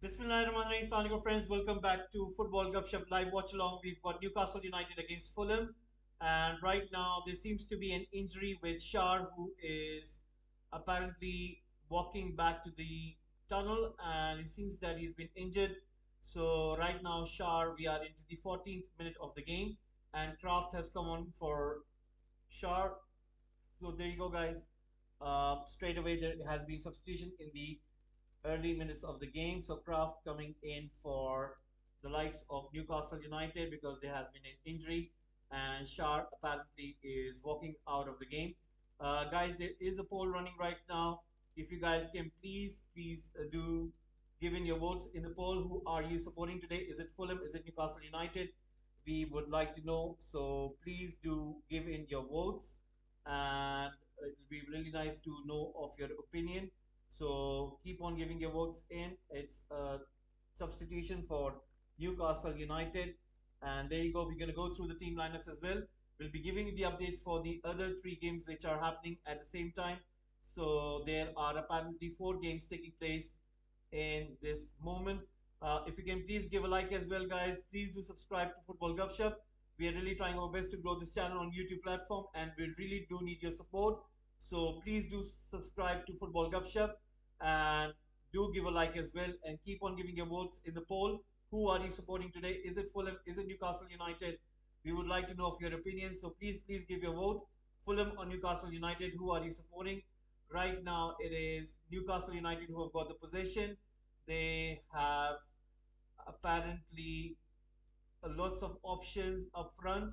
Bismillahirrahmanirrahim. Assalamualaikum friends. Welcome back to Football Gupshup live watch along. We've got Newcastle United against Fulham, and right now there seems to be an injury with Shar, who is apparently walking back to the tunnel, and it seems that he's been injured. So right now, Shar, we are into the 14th minute of the game, and Kraft has come on for Shar. So there you go, guys. Straight away, there has been substitution in the early minutes of the game. So Kraft coming in for the likes of Newcastle United because there has been an injury, and Shar apparently is walking out of the game. Guys, there is a poll running right now. If you guys can please do give in your votes in the poll. Who are you supporting today? Is it Fulham? Is it Newcastle United? We would like to know. So please do give in your votes, and it will be really nice to know of your opinion. So keep on giving your votes in. It's a substitution for Newcastle United. And there you go. We're going to go through the team lineups as well. We'll be giving you the updates for the other three games which are happening at the same time. So there are apparently four games taking place in this moment. If you can please give a like as well, guys. Please do subscribe to Football Gupshup. We are really trying our best to grow this channel on YouTube platform, and we really do need your support. So please do subscribe to Football Gupshup and do give a like as well, and keep on giving your votes in the poll. Who are you supporting today? Is it Fulham? Is it Newcastle United? We would like to know of your opinion. So please give your vote. Fulham or Newcastle United? Who are you supporting? Right now, it is Newcastle United who have got the possession. They have apparently lots of options up front,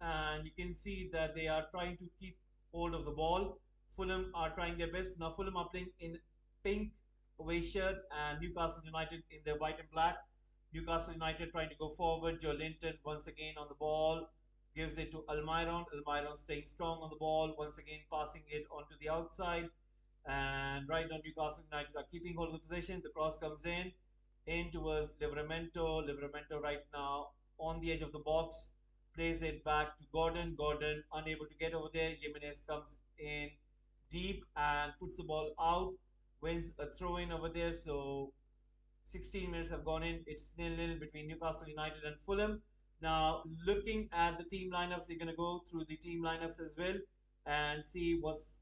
and you can see that they are trying to keep hold of the ball. Fulham are trying their best. Now Fulham are playing in pink away shirt, and Newcastle United in their white and black. Newcastle United trying to go forward. Joe Linton once again on the ball, gives it to Almiron. Almiron staying strong on the ball, once again passing it onto the outside. And right now Newcastle United are keeping hold of the possession. The cross comes in towards Livramento. Livramento right now on the edge of the box, plays it back to Gordon. Gordon unable to get over there. Jimenez comes in deep and puts the ball out, wins a throw in over there. So 16 minutes have gone in. It's 0-0 between Newcastle United and Fulham. Now, looking at the team lineups, we're going to go through the team lineups as well and see what's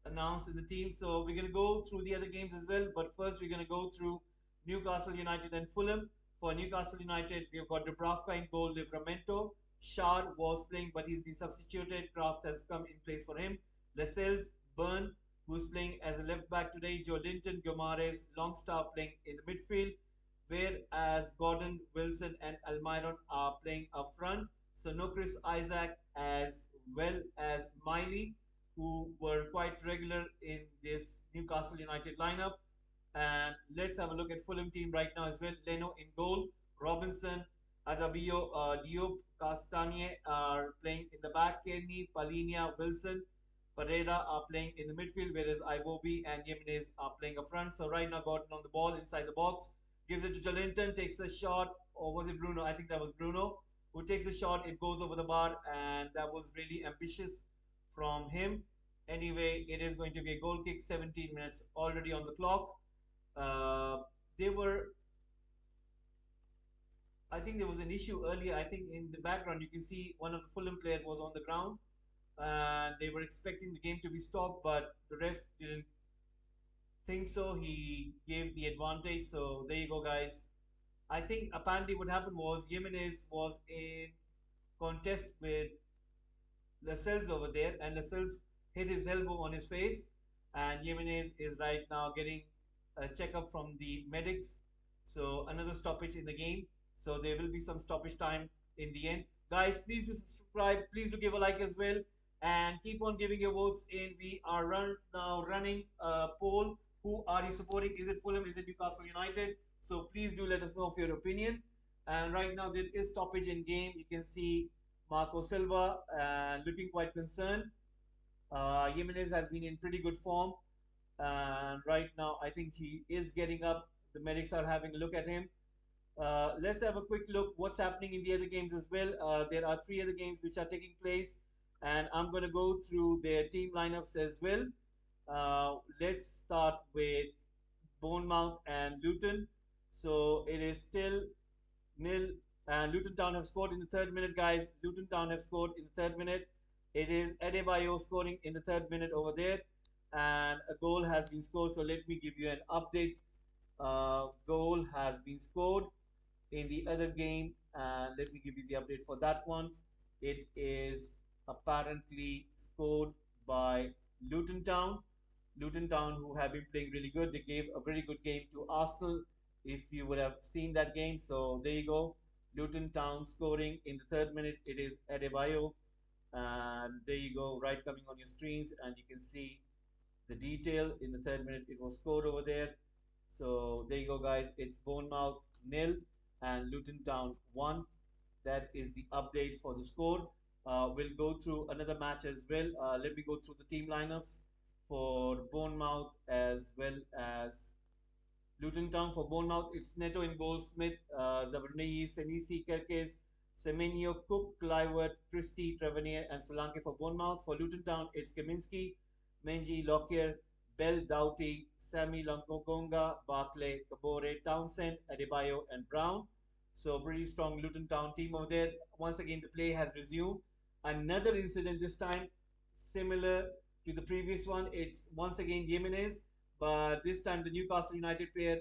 announced in the team. So we're going to go through the other games as well. But first, we're going to go through Newcastle United and Fulham. For Newcastle United, we've got Dubravka in goal, Livramento. Shard was playing, but he's been substituted. Kraft has come in place for him. Lascelles, Byrne, who's playing as a left back today. Joe Linton, Gomares, Longstaff playing in the midfield. Whereas Gordon, Wilson, and Almiron are playing up front. So no Chris Isaac as well as Miley, who were quite regular in this Newcastle United lineup. And let's have a look at Fulham team right now as well. Leno in goal, Robinson, Adabio, Diop, Castagne are playing in the back. Kearney, Palinia, Wilson, Pereira are playing in the midfield, whereas Iwobi and Jimenez are playing up front. So right now Gordon on the ball inside the box, gives it to Jolinton, takes a shot, or was it Bruno? I think that was Bruno who takes a shot. It goes over the bar, and that was really ambitious from him. Anyway, it is going to be a goal kick. 17 minutes already on the clock. Uh, they were, I think there was an issue earlier. I think in the background you can see one of the Fulham players was on the ground, and they were expecting the game to be stopped, but the ref didn't think so. He gave the advantage. So there you go, guys. I think apparently what happened was Jimenez was in contest with Lascelles over there, and Lascelles hit his elbow on his face, and Jimenez is right now getting a checkup from the medics. So another stoppage in the game. So there will be some stoppage time in the end. Guys, please do subscribe. Please do give a like as well, and keep on giving your votes in. We are now running a poll. Who are you supporting? Is it Fulham? Is it Newcastle United? So please do let us know of your opinion. And right now there is stoppage in game. You can see Marco Silva looking quite concerned. Jimenez has been in pretty good form. And right now, I think he is getting up. The medics are having a look at him. Let's have a quick look what's happening in the other games as well. There are three other games which are taking place, and I'm going to go through their team lineups as well. Let's start with Bournemouth and Luton. So it is still nil. And Luton Town have scored in the third minute, guys. Luton Town have scored in the third minute. It is Adebayo scoring in the third minute over there, and a goal has been scored. So let me give you an update. Goal has been scored in the other game, and let me give you the update for that one. It is apparently scored by Luton Town. Luton Town, who have been playing really good, they gave a very good game to Arsenal. If you would have seen that game, so there you go. Luton Town scoring in the third minute. It is Adebayo, and there you go, right coming on your screens, and you can see the detail in the third minute. It was scored over there. So there you go, guys. It's Bournemouth nil and Luton Town 1. That is the update for the score. We'll go through another match as well. Let me go through the team lineups for Bournemouth as well as Luton Town. For Bournemouth, it's Neto in goal, Smith, Zabarnyi, Senisi, Kerkez, Semenyo, Cook, Clivert, Christie, Trevanier, and Solanke for Bournemouth. For Luton Town, it's Kaminski, Menji, Lockyer, Bell, Doughty, Sammy, Lankogonga, Barclay, Kabore, Townsend, Adebayo, and Brown. So pretty strong Luton Town team over there. Once again, the play has resumed. Another incident this time, similar to the previous one. It's once again Jimenez, but this time the Newcastle United player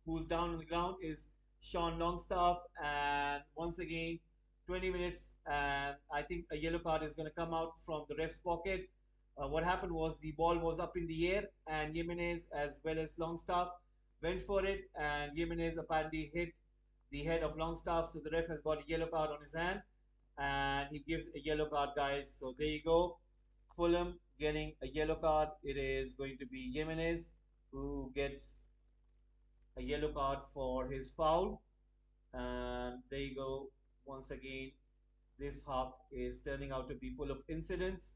who's down on the ground is Sean Longstaff. And once again, 20 minutes, and I think a yellow card is going to come out from the ref's pocket. What happened was the ball was up in the air, and Jimenez as well as Longstaff went for it, and Jimenez apparently hit the head of Longstaff, so the ref has got a yellow card on his hand, and he gives a yellow card, guys. So there you go. Fulham getting a yellow card. It is going to be Jimenez who gets a yellow card for his foul. And there you go. Once again, this half is turning out to be full of incidents.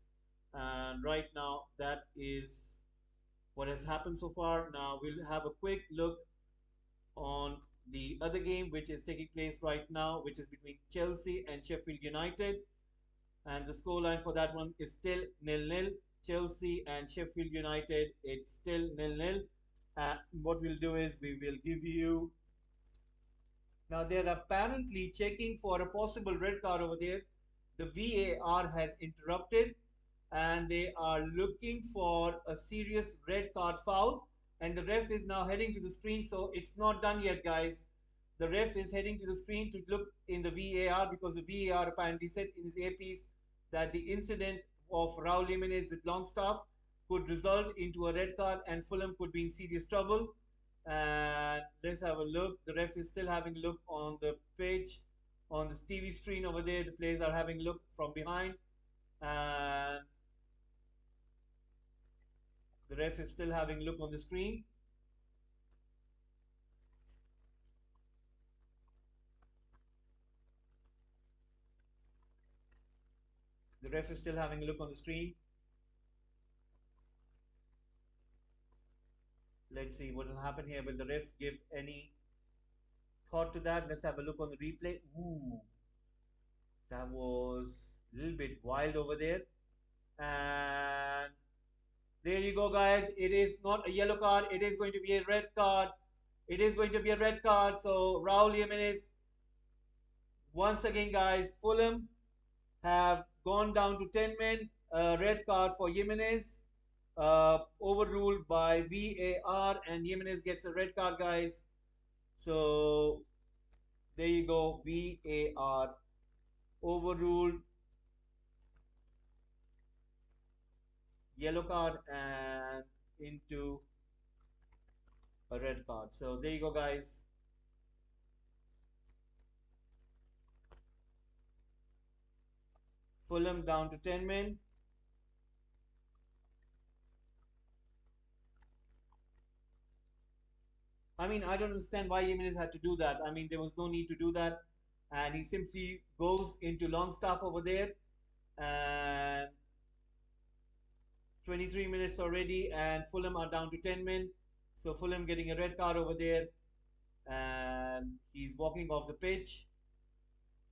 And right now, that is what has happened so far. Now we'll have a quick look on the other game, which is taking place right now, which is between Chelsea and Sheffield United. And the scoreline for that one is still nil-nil. Chelsea and Sheffield United, it's still nil-nil. What we'll do is we will give you. Now they're apparently checking for a possible red card over there. The VAR has interrupted, and they are looking for a serious red card foul. And the ref is now heading to the screen, so it's not done yet, guys. The ref is heading to the screen to look in the VAR because the VAR apparently said in his earpiece that the incident of Raul Jimenez with Longstaff could result into a red card and Fulham could be in serious trouble. And let's have a look. The ref is still having a look on the pitch, on this TV screen over there. The players are having a look from behind, and the ref is still having a look on the screen. The ref is still having a look on the screen. Let's see what will happen here. Will the ref give any thought to that? Let's have a look on the replay. Ooh, that was a little bit wild over there. And there you go, guys. It is not a yellow card. It is going to be a red card. It is going to be a red card. So Raul Jimenez, once again, guys, Fulham have gone down to 10 men. Red card for Jimenez. Overruled by VAR, and Jimenez gets a red card, guys. So there you go. VAR overruled, yellow card, and into a red card. So there you go, guys. Fulham down to 10 men. I mean, I don't understand why Jimenez had to do that. I mean, there was no need to do that. And he simply goes into Longstaff over there. And 23 minutes already, and Fulham are down to 10 men. So Fulham getting a red card over there. And he's walking off the pitch.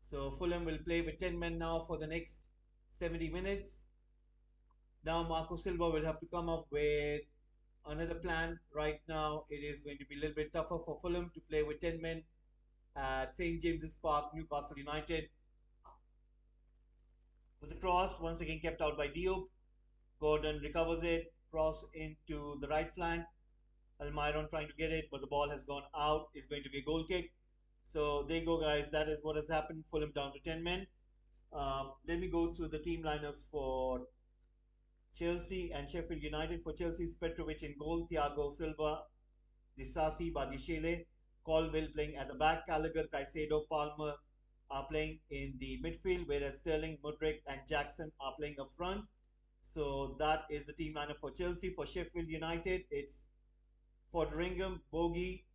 So Fulham will play with 10 men now for the next 70 minutes. Now Marco Silva will have to come up with another plan right now. It is going to be a little bit tougher for Fulham to play with 10 men at St James's Park, Newcastle United. With the cross, once again kept out by Diop. Gordon recovers it, cross into the right flank. Almiron trying to get it, but the ball has gone out. It's going to be a goal kick. So there you go, guys. That is what has happened. Fulham down to 10 men. Let me go through the team lineups for Chelsea and Sheffield United. For Chelsea's Petrovic in goal, Thiago Silva, Disasi, Badishele, Colville playing at the back, Gallagher, Caicedo, Palmer are playing in the midfield, whereas Sterling, Mudryk, and Jackson are playing up front. So that is the team lineup for Chelsea. For Sheffield United, it's Foderingham, Bogie,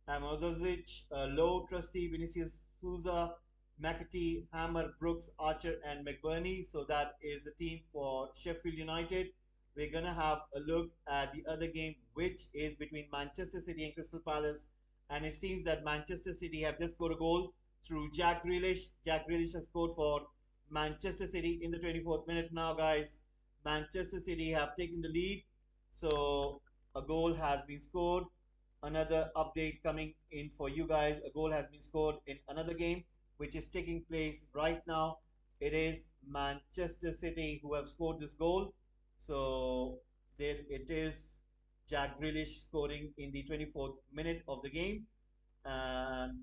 Amadozic, Lowe, Trusty, Vinicius Souza, McAtee, Hammer, Brooks, Archer, and McBurney. So that is the team for Sheffield United. We're going to have a look at the other game, which is between Manchester City and Crystal Palace. And it seems that Manchester City have just scored a goal through Jack Grealish. Jack Grealish has scored for Manchester City in the 24th minute now, guys. Manchester City have taken the lead. So a goal has been scored. Another update coming in for you guys. A goal has been scored in another game, which is taking place right now. It is Manchester City who have scored this goal. So there it is. Jack Grealish scoring in the 24th minute of the game. And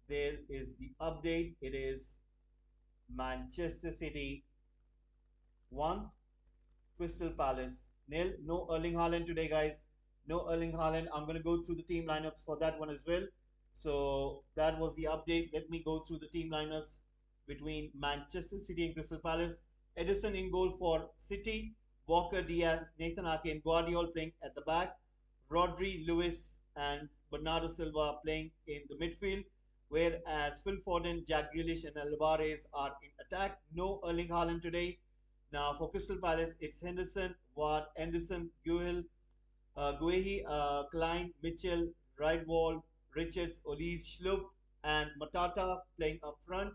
there is the update. It is Manchester City 1, Crystal Palace nil. No Erling Haaland today, guys. No Erling Haaland. I'm going to go through the team lineups for that one as well. So that was the update. Let me go through the team lineups between Manchester City and Crystal Palace. Edison in goal for City. Walker, Diaz, Nathan Ake, and Guardiola playing at the back. Rodri, Lewis, and Bernardo Silva playing in the midfield. Whereas Phil Foden, Jack Grealish, and Alvarez are in attack. No Erling Haaland today. Now for Crystal Palace, it's Henderson, Ward, Anderson, Guehi, Klein, Mitchell, Wright-Wall, Richards, Olise, Schlupp, and Matata playing up front.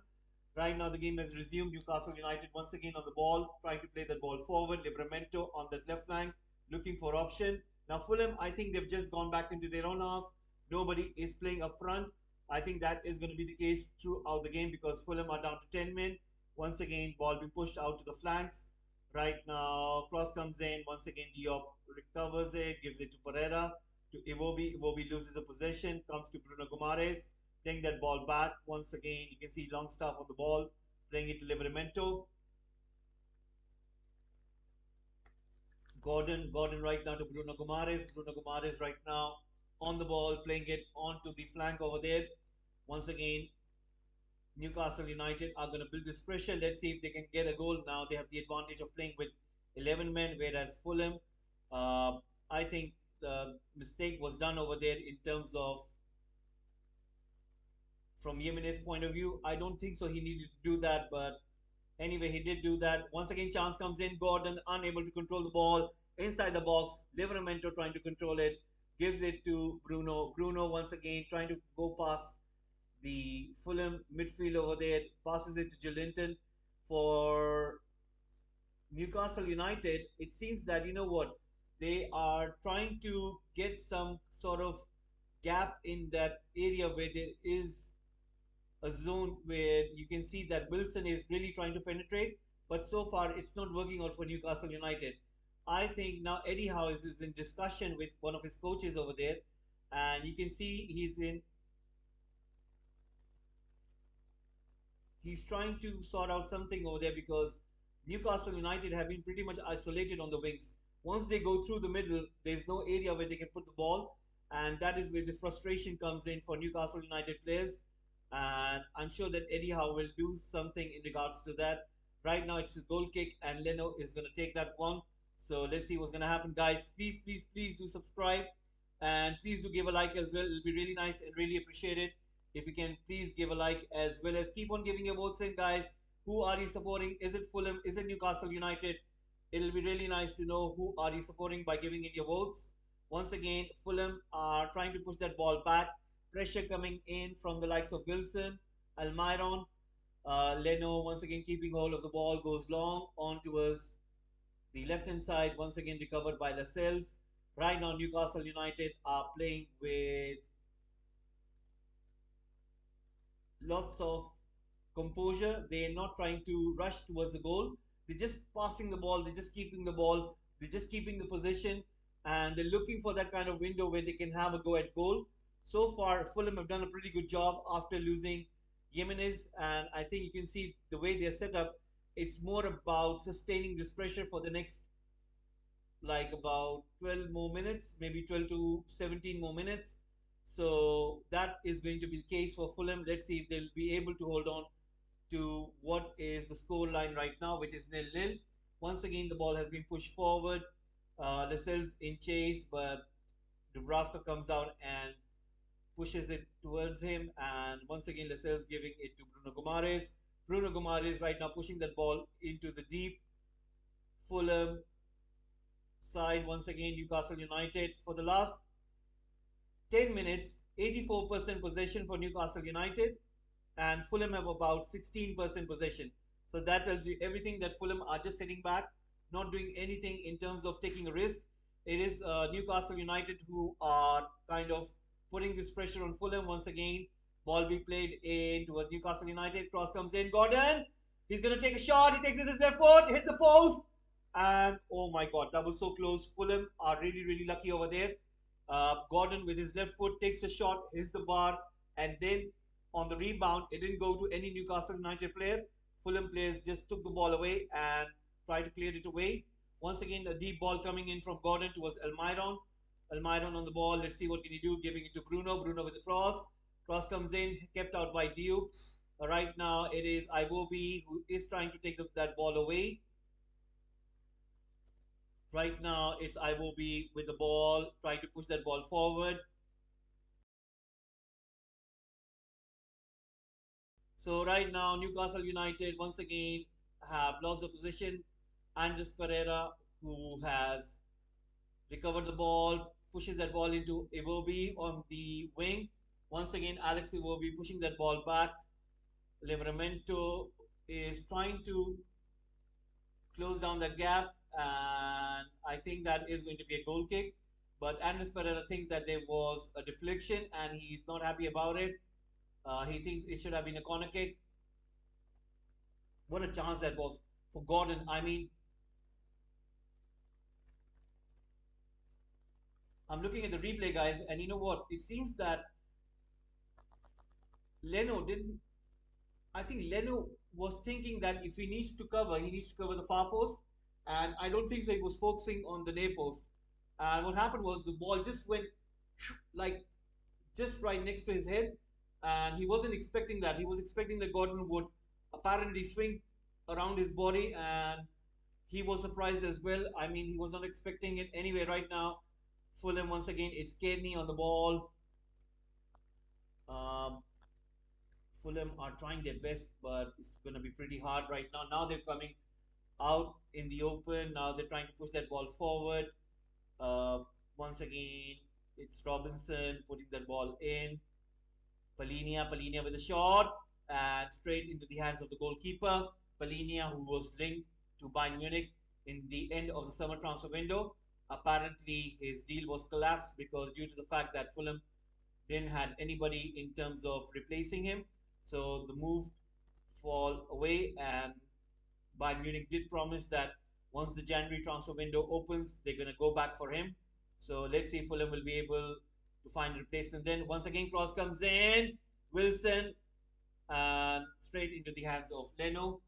Right now the game has resumed. Newcastle United once again on the ball, trying to play that ball forward. Livramento on that left flank, looking for option. Now Fulham, I think they've just gone back into their own half. Nobody is playing up front. I think that is going to be the case throughout the game because Fulham are down to 10 men. Once again, ball being pushed out to the flanks. Right now, cross comes in. Once again, Diop recovers it, gives it to Pereira, to Iwobi. Iwobi loses the possession, comes to Bruno Guimaraes, playing that ball back. Once again, you can see Longstaff on the ball, playing it to Livramento. Gordon right now to Bruno Guimaraes. Bruno Guimaraes right now on the ball, playing it onto the flank over there. Once again, Newcastle United are going to build this pressure. Let's see if they can get a goal. Now they have the advantage of playing with 11 men, whereas Fulham, uh, I think the mistake was done over there in terms of from Yemen's point of view. I don't think so. He needed to do that, but anyway, he did do that. Once again, chance comes in. Gordon unable to control the ball inside the box. Livramento trying to control it, gives it to Bruno. Bruno once again trying to go past the Fulham midfield over there, passes it to Jolinton. For Newcastle United, it seems that you know what they are trying to get some sort of gap in that area where there is a zone where you can see that Wilson is really trying to penetrate, but so far it's not working out for Newcastle United. I think now Eddie Howe is in discussion with one of his coaches over there, and you can see he's trying to sort out something over there because Newcastle United have been pretty much isolated on the wings. Once they go through the middle, there's no area where they can put the ball, and that is where the frustration comes in for Newcastle United players. And I'm sure that Eddie Howe will do something in regards to that. Right now, it's a goal kick, and Leno is going to take that one. So let's see what's going to happen, guys. Please, please, please do subscribe, and please do give a like as well. It'll be really nice and really appreciated if you can please give a like as well as keep on giving your votes in, guys. Who are you supporting? Is it Fulham? Is it Newcastle United? It'll be really nice to know who are you supporting by giving in your votes. Once again, Fulham are trying to push that ball back. Pressure coming in from the likes of Wilson, Almiron, Leno once again keeping hold of the ball, goes long on towards The left hand side once again recovered by Lascelles. Right now, Newcastle United are playing with lots of composure. They're not trying to rush towards the goal. They're just passing the ball. They're just keeping the ball. They're just keeping the possession, and they're looking for that kind of window where they can have a go at goal. So far, Fulham have done a pretty good job after losing Jimenez, and I think you can see the way they're set up. It's more about sustaining this pressure for the next like about 12 more minutes, maybe 12 to 17 more minutes. So that is going to be the case for Fulham. Let's see if they'll be able to hold on to what is the score line right now, which is 0-0. Once again, the ball has been pushed forward. Lascelles in chase, but Dubravka comes out and pushes it towards him. And once again, Lascelles giving it to Bruno Guimaraes. Bruno Guimaraes right now pushing that ball into the deep. Fulham side once again, Newcastle United for the last 10 minutes, 84% possession for Newcastle United, and Fulham have about 16% possession. So that tells you everything, that Fulham are just sitting back, not doing anything in terms of taking a risk. It is Newcastle United who are kind of putting this pressure on Fulham once again. Ball be played in towards Newcastle United. Cross comes in. Gordon. He's going to take a shot. He takes it with his left foot. Hits the post. And oh my God, that was so close. Fulham are really, really lucky over there. Gordon with his left foot takes a shot, hits the bar, and then on the rebound, it didn't go to any Newcastle United player. Fulham players just took the ball away and tried to clear it away. Once again, a deep ball coming in from Gordon towards Almiron. Almiron on the ball. Let's see what can he do. Giving it to Bruno. Bruno with the cross. Cross comes in, kept out by Diop. Right now, it is Iwobi who is trying to take that ball away. Right now, it's Iwobi with the ball, trying to push that ball forward. So right now, Newcastle United once again have lost the position. Andres Pereira, who has recovered the ball, pushes that ball into Iwobi on the wing. Once again, Alex Iwobi pushing that ball back. Livramento is trying to close down that gap, and I think that is going to be a goal kick. But Andres Pereira thinks that there was a deflection, and he's not happy about it. He thinks it should have been a corner kick. What a chance that was for Gordon. I mean, I'm looking at the replay, guys, and you know what? It seems that Leno didn't. I think Leno was thinking that if he needs to cover, he needs to cover the far post, and I don't think so. He was focusing on the near post, and what happened was the ball just went like just right next to his head, and he wasn't expecting that. He was expecting that Gordon would apparently swing around his body, and he was surprised as well. I mean, he was not expecting it anyway. Right now, Fulham once again, it's Kearney on the ball. Um, Fulham are trying their best, but it's going to be pretty hard right now. Now they're coming out in the open. Now they're trying to push that ball forward. Uh, Once again, it's Robinson putting that ball in. Palinia with a shot and straight into the hands of the goalkeeper. Palinia, who was linked to Bayern Munich in the end of the summer transfer window. Apparently, his deal was collapsed because due to the fact that Fulham didn't have anybody in terms of replacing him. So the move fall away, and Bayern Munich did promise that once the January transfer window opens, they're going to go back for him. So let's see if Fulham will be able to find a replacement. Then once again, cross comes in. Wilson and straight into the hands of Leno.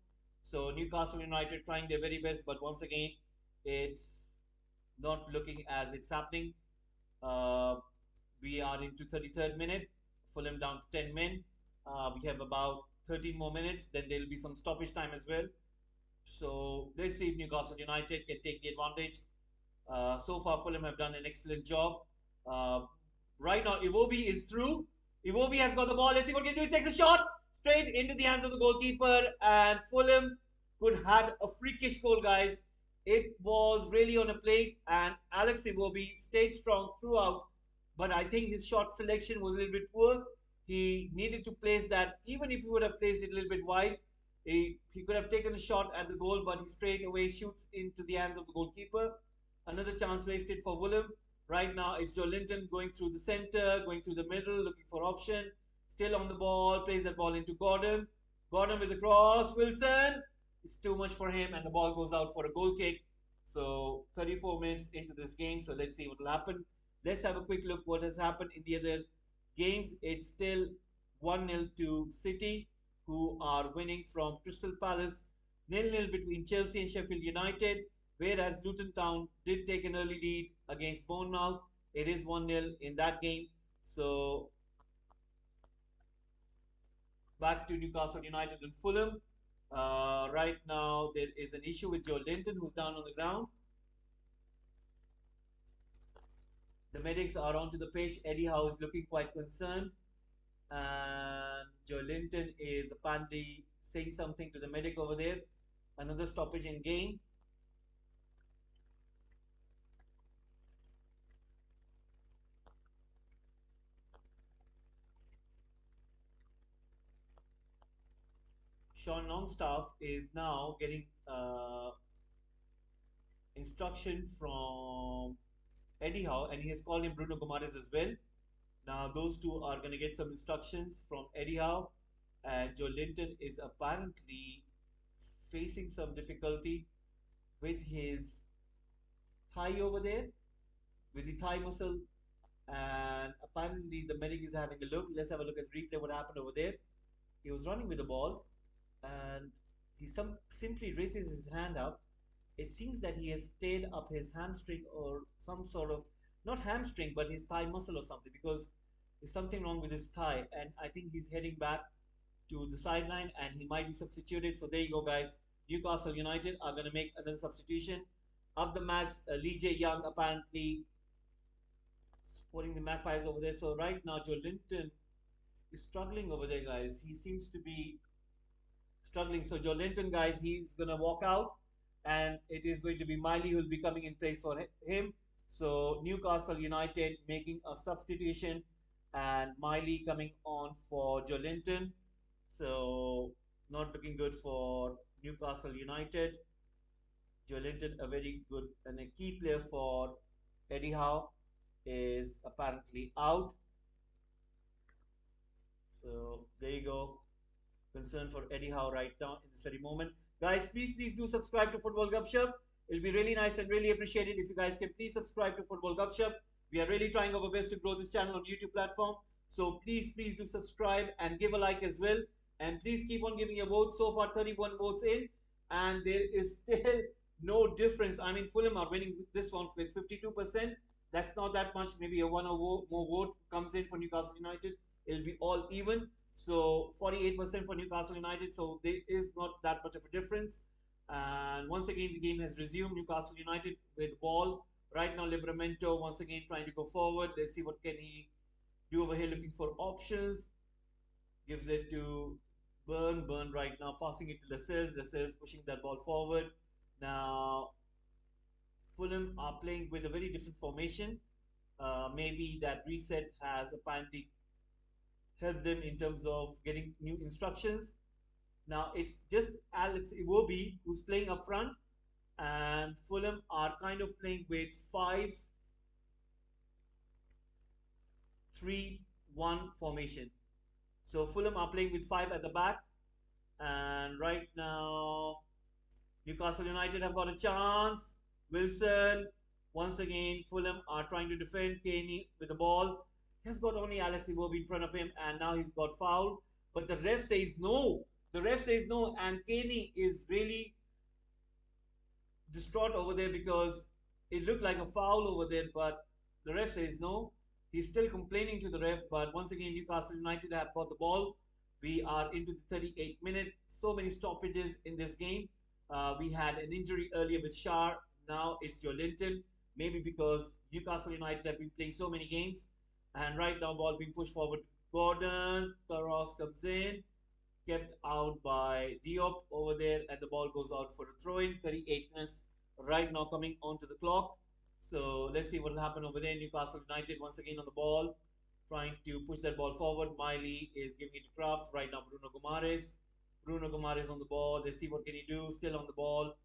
So Newcastle United trying their very best, but once again, it's not looking as it's happening. Uh, we are into 33rd minute. Fulham down to 10 men. We have about 13 more minutes. Then there will be some stoppage time as well. So let's see if Newcastle United can take the advantage. So far, Fulham have done an excellent job. Uh, right now, Iwobi is through. Iwobi has got the ball. Let's see what he can do. He takes a shot straight into the hands of the goalkeeper, and Fulham could had a freakish goal, guys. It was really on a plate, and Alex Iwobi stayed strong throughout. But I think his shot selection was a little bit poor. He needed to place that, even if he would have placed it a little bit wide, He could have taken a shot at the goal, but he straight away shoots into the hands of the goalkeeper. Another chance wasted for Fulham. Right now, it's Joe Linton going through the center, going through the middle, looking for option. Still on the ball, plays that ball into Gordon. Gordon with the cross. Wilson. It's too much for him, and the ball goes out for a goal kick. So 34 minutes into this game. So let's see what will happen. Let's have a quick look what has happened in the other games. It's still 1-0 to City, who are winning from Crystal Palace. 0-0 between Chelsea and Sheffield United. Whereas Luton Town did take an early lead against Bournemouth. It is 1-0 in that game. So back to Newcastle United and Fulham. Right now, there is an issue with Joe Linton, who's down on the ground. The medics are onto the pitch. Eddie Howe is looking quite concerned. And Joe Linton is apparently saying something to the medic over there. Another stoppage in game. Sean Longstaff is now getting instruction from Eddie Howe, and he has called him Bruno Gomares as well. Now those two are going to get some instructions from Eddie Howe, and Joe Linton is apparently facing some difficulty with his thigh over there, with the thigh muscle, and apparently the medic is having a look. Let's have a look at the replay. What happened over there? He was running with the ball, and he simply raises his hand up. It seems that he has stayed up his hamstring or some sort of, not hamstring, but his thigh muscle or something, because there's something wrong with his thigh. And I think he's heading back to the sideline and he might be substituted. So there you go, guys. Newcastle United are going to make another substitution. Up the max, Lee J. Young apparently supporting the Magpies over there. So right now, Joe Linton is struggling over there, guys. He seems to be struggling. So Joe Linton, guys, he's going to walk out and it is going to be Miley who will be coming in place for him. So Newcastle United making a substitution and Miley coming on for Joe Linton. So not looking good for Newcastle United. Joe Linton, a very good and a key player for Eddie Howe, is apparently out. So there you go. Concern for Eddie Howe right now in this very moment. Guys, please do subscribe to Football Gupshup. It'll be really nice and really appreciated if you guys can please subscribe to Football Gupshup. We are really trying our best to grow this channel on YouTube platform. So please do subscribe and give a like as well. And please keep on giving your votes. So far 31 votes in and there is still no difference. I mean, Fulham are winning this one with 52%. That's not that much. Maybe a one or more vote comes in for Newcastle United. It'll be all even. So 48% for Newcastle United. So there is not that much of a difference. And once again, the game has resumed. Newcastle United with ball. Right now, Livramento once again trying to go forward. Let's see what can he do over here, looking for options. Gives it to Burn. Burn right now passing it to Lascelles. Lascelles pushing that ball forward. Now, Fulham are playing with a very different formation. Maybe that reset has apparently helped them in terms of getting new instructions. Now it's just Alex Iwobi who's playing up front, and Fulham are kind of playing with 5-3-1 formation. So Fulham are playing with 5 at the back, and right now Newcastle United have got a chance. Wilson, once again, Fulham are trying to defend. Kenny with the ball. He has got only Alex Iwobi in front of him, and now he's got fouled. But the ref says no. The ref says no, and Kenny is really distraught over there because it looked like a foul over there, but the ref says no. He's still complaining to the ref, but once again, Newcastle United have got the ball. We are into the 38th minute. So many stoppages in this game. We had an injury earlier with Shar. Now it's Joe Linton. Maybe because Newcastle United have been playing so many games. And right now, ball being pushed forward. Gordon, Karos comes in. Kept out by Diop over there. And the ball goes out for a throw-in. 38 minutes right now coming onto the clock. So let's see what will happen over there. Newcastle United once again on the ball. Trying to push that ball forward. Miley is giving it to Kraft. Right now, Bruno Gomares. Bruno Gomares on the ball. Let's see what can he do. Still on the ball.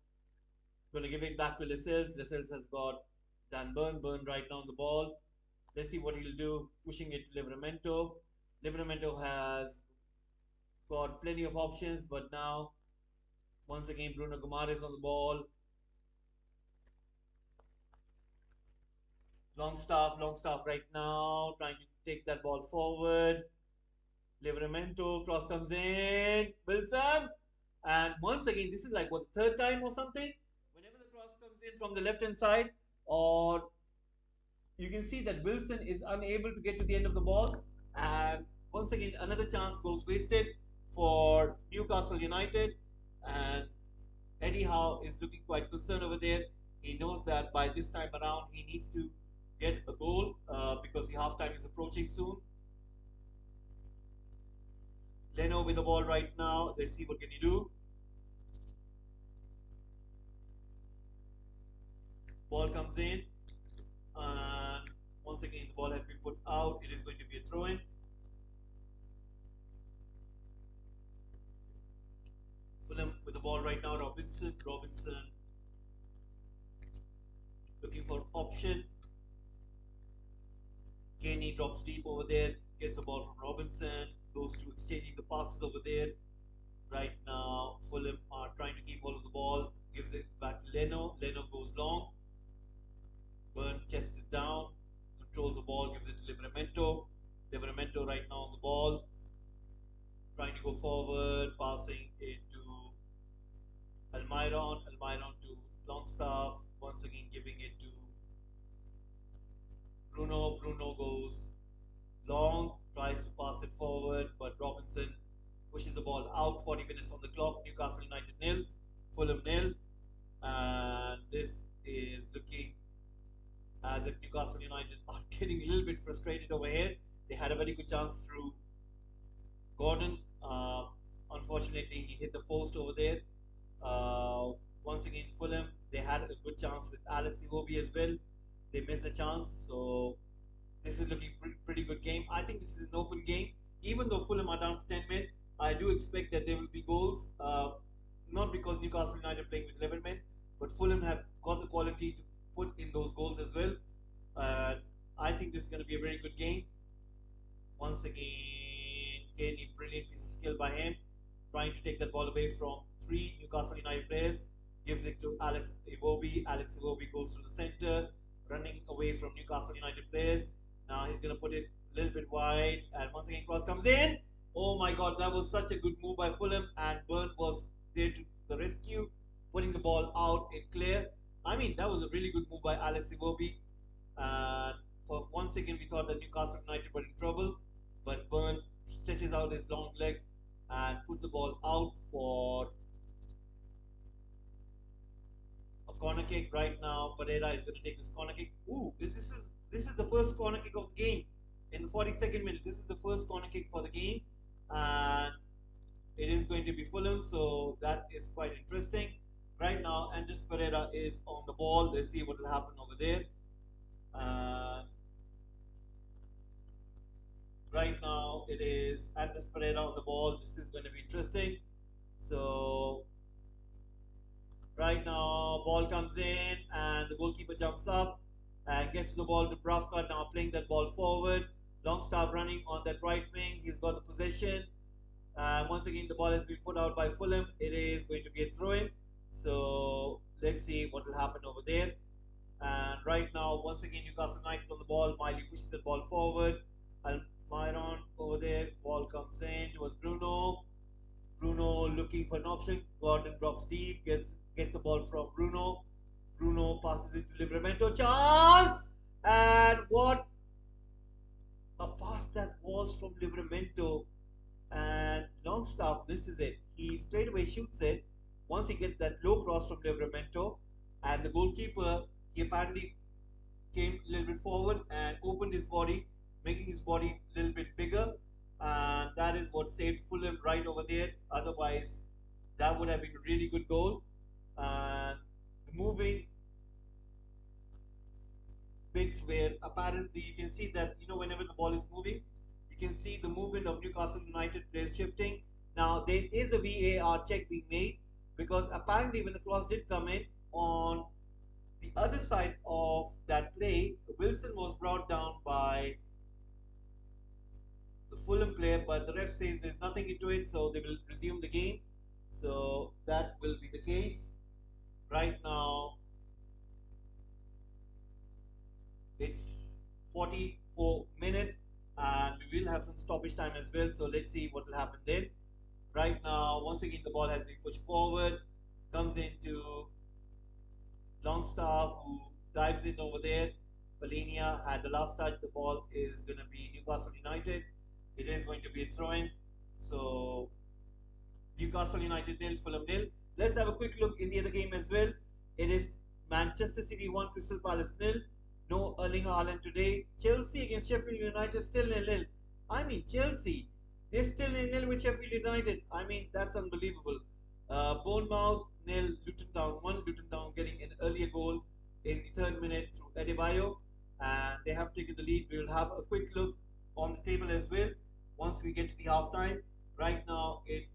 Going to give it back to Lascelles. Lascelles has got Dan Burn. Burn right now on the ball. Let's see what he'll do. Pushing it to Livramento. Livramento has got plenty of options, but now once again Bruno Gomares on the ball. Longstaff right now trying to take that ball forward. Livramento cross comes in. Wilson, and once again this is like what, the third time or something. Whenever the cross comes in from the left hand side, or you can see that Wilson is unable to get to the end of the ball, and once again another chance goes wasted for Newcastle United, and Eddie Howe is looking quite concerned over there. He knows that by this time around he needs to get a goal because the halftime is approaching soon. Leno with the ball right now. Let's see what can he do. Ball comes in, and once again the ball has been put out. It is going to be a throw-in. Fulham with the ball right now. Robinson looking for option. Kenny drops deep over there, gets the ball from Robinson, goes to exchanging the passes over there. Right now, Fulham are trying to keep hold of the ball, gives it back to Leno. Leno goes long. Burn chests it down, controls the ball, gives it to Livramento. Livramento right now on the ball, trying to go forward, passing it to Almiron to Longstaff, once again giving it to Bruno. Bruno goes long, tries to pass it forward, but Robinson pushes the ball out. 40 minutes on the clock. Newcastle United nil, Fulham nil, and this is looking as if Newcastle United are getting a little bit frustrated over here. They had a very good chance through Gordon. Unfortunately, he hit the post over there. Once again, Fulham, they had a good chance with Alex Iwobi as well. They missed the chance, so this is looking pretty good game. I think this is an open game. Even though Fulham are down to 10 men, I do expect that there will be goals. Not because Newcastle United playing with 11 men, but Fulham have got the quality to put in those goals as well. I think this is going to be a very good game. Once again, Kenny, brilliant piece of skill by him, trying to take that ball away from three Newcastle United players. Gives it to Alex Iwobi. Alex Iwobi goes to the center, running away from Newcastle United players. Now he's going to put it a little bit wide, and once again cross comes in. Oh my God, that was such a good move by Fulham, and Burn was there to the rescue, putting the ball out in clear. I mean, that was a really good move by Alex Iwobi. And for one second, we thought that Newcastle United were in trouble, but Burn stretches out his long leg and puts the ball out for a corner kick. Right now, Pereira is going to take this corner kick. Ooh, this is the first corner kick of the game in the 42nd minute. This is the first corner kick for the game, and it is going to be Fulham, so that is quite interesting. Right now, Andres Pereira is on the ball. Let's see what will happen over there. Right now, it is Andres Pereira on the ball. This is going to be interesting. So right now, ball comes in, and the goalkeeper jumps up and gets to the ball to Bravka. Now playing that ball forward. Longstaff running on that right wing. He's got the possession. Once again, the ball has been put out by Fulham. It is going to be a throw-in. So let's see what will happen over there. And right now, once again, Newcastle United on the ball. Miley pushes the ball forward. Almiron over there. Ball comes in towards Bruno. Bruno looking for an option. Gordon drops deep. Gets the ball from Bruno. Bruno passes it to Livramento. Chance! And what a pass that was from Livramento. And Longstaff misses it. He straight away shoots it. Once he gets that low cross from Livramento, and the goalkeeper, he apparently came a little bit forward and opened his body, making his body a little bit bigger. And that is what saved Fulham right over there. Otherwise, that would have been a really good goal. And moving bits where apparently you can see that, whenever the ball is moving, you can see the movement of Newcastle United players shifting. Now there is a VAR check being made because apparently when the cross did come in on the other side of that play, Wilson was brought down by the Fulham player, but the ref says there's nothing into it, so they will resume the game. So that will be the case. Right now, it's 44 minutes, and we will have some stoppage time as well. So let's see what will happen then. Right now, once again, the ball has been pushed forward, comes into Longstaff, who dives in over there. Polania had the last touch. The ball is going to be Newcastle United. It is going to be a throw-in. So Newcastle United nil, Fulham nil. Let's have a quick look in the other game as well. It is Manchester City 1, Crystal Palace nil. No Erling Haaland today. Chelsea against Sheffield United still nil nil. I mean Chelsea, they're still nil nil with Sheffield United. I mean that's unbelievable. Bournemouth nil, Luton Town 1. Luton Town getting an earlier goal in the third minute through Adebayo, and they have taken the lead. We will have a quick look on the table as well once we get to the half time. Right now it's